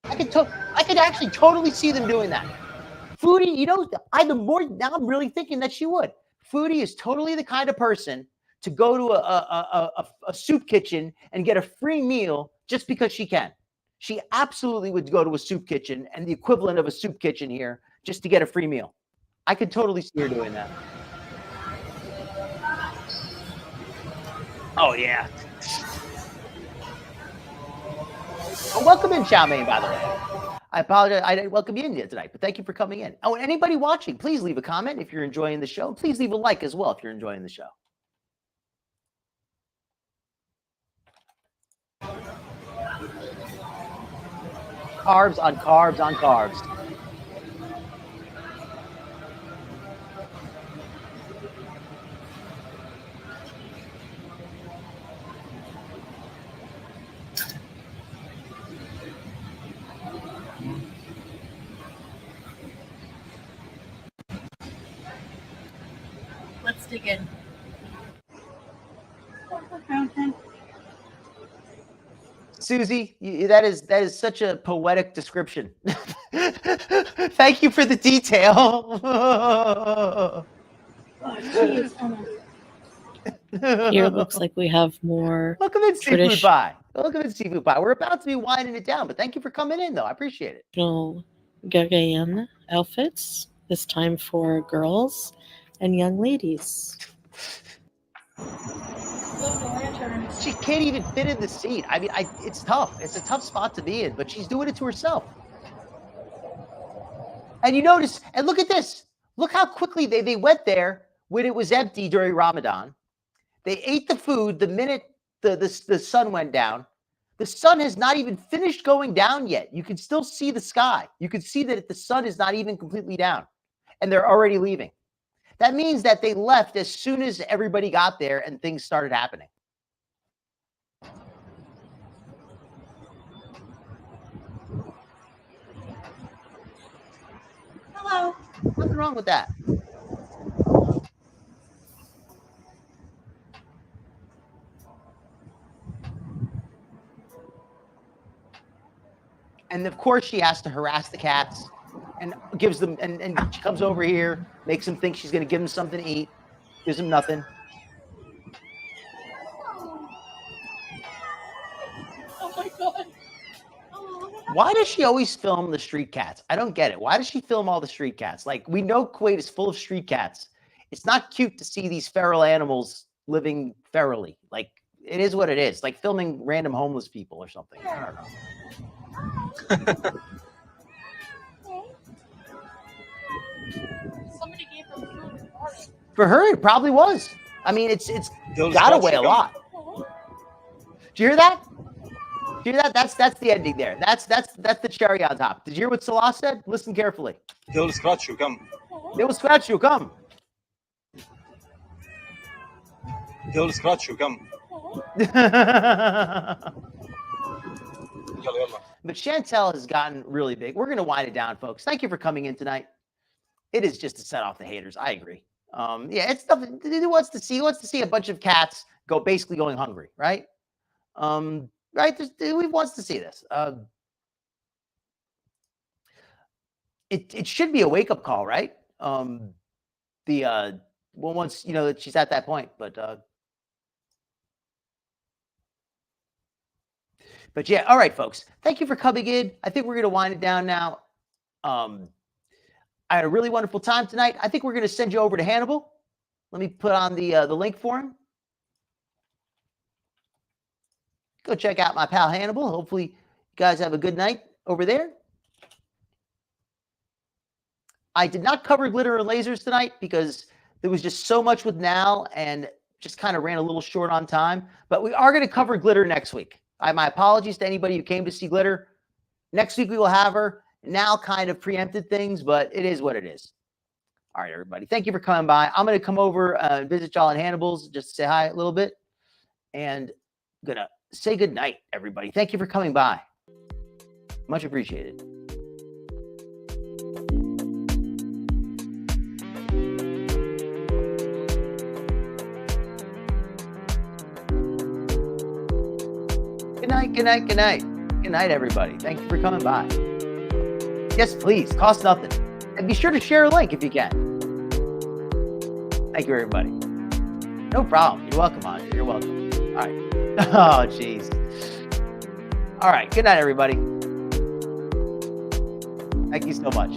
I could actually totally see them doing that. Foodie, you know, now I'm really thinking that she would. Foodie is totally the kind of person to go to a soup kitchen and get a free meal just because she can. She absolutely would go to a soup kitchen and the equivalent of a soup kitchen here just to get a free meal. I could totally see her doing that. Oh, yeah. Oh, welcome in, chow mein, by the way. I apologize. I didn't welcome you in tonight, but thank you for coming in. Oh, and anybody watching, please leave a comment if you're enjoying the show. Please leave a like as well if you're enjoying the show. Carbs on carbs on carbs. Let's dig in. Susie, that is such a poetic description. Thank you for the detail. Here it looks like we have more. Welcome in, seafood pie. Welcome in, seafood pie. We're about to be winding it down, but thank you for coming in, though. I appreciate it. Ghanaian outfits, this time for girls and young ladies. She can't even fit in the seat. I mean, it's tough. It's a tough spot to be in, but she's doing it to herself. And you notice, and look at this. Look how quickly they went there when it was empty during Ramadan. They ate the food the minute the sun went down. The sun has not even finished going down yet. You can still see the sky. You can see that the sun is not even completely down, and they're already leaving. That means that they left as soon as everybody got there and things started happening. Hello. Nothing wrong with that. And of course she has to harass the cats and gives them, and she comes over here, makes them think she's going to give them something to eat, gives them nothing. Oh my God. Why does she always film the street cats? I don't get it. Why does she film all the street cats? Like, we know Kuwait is full of street cats. It's not cute to see these feral animals living ferally. Like, it is what it is. Like filming random homeless people or something. I don't know. Somebody gave them food in the morning. For her, it probably was. I mean, it's got to weigh a lot. Did you hear that? Did you hear that? That's the ending there. That's the cherry on top. Did you hear what Salah said? Listen carefully. They will scratch you. Come. They will scratch you. Come. They will scratch you. Come. But Chantel has gotten really big. We're going to wind it down, folks. Thank you for coming in tonight. It is just to set off the haters. I agree. Yeah, it's stuff. He wants to see a bunch of cats basically going hungry, right? Right? He wants to see this. It should be a wake up call, right? Well, once that she's at that point, But yeah, all right, folks. Thank you for coming in. I think we're going to wind it down now. I had a really wonderful time tonight. I think we're going to send you over to Hannibal. Let me put on the link for him. Go check out my pal Hannibal. Hopefully, you guys have a good night over there. I did not cover glitter and lasers tonight because there was just so much with Nal and just kind of ran a little short on time. But we are going to cover glitter next week. My apologies to anybody who came to see glitter. Next week we will have her. Nal kind of preempted things, but it is what it is. All right, everybody. Thank you for coming by. I'm going to come over and visit y'all in Hannibal's just to say hi a little bit. And I'm going to say good night, everybody. Thank you for coming by. Much appreciated. Good night, good night, good night. Good night, everybody. Thank you for coming by. Yes, please. Cost nothing. And be sure to share a link if you can. Thank you, everybody. No problem. You're welcome, Andre. You're welcome. All right. Oh, jeez. All right. Good night, everybody. Thank you so much.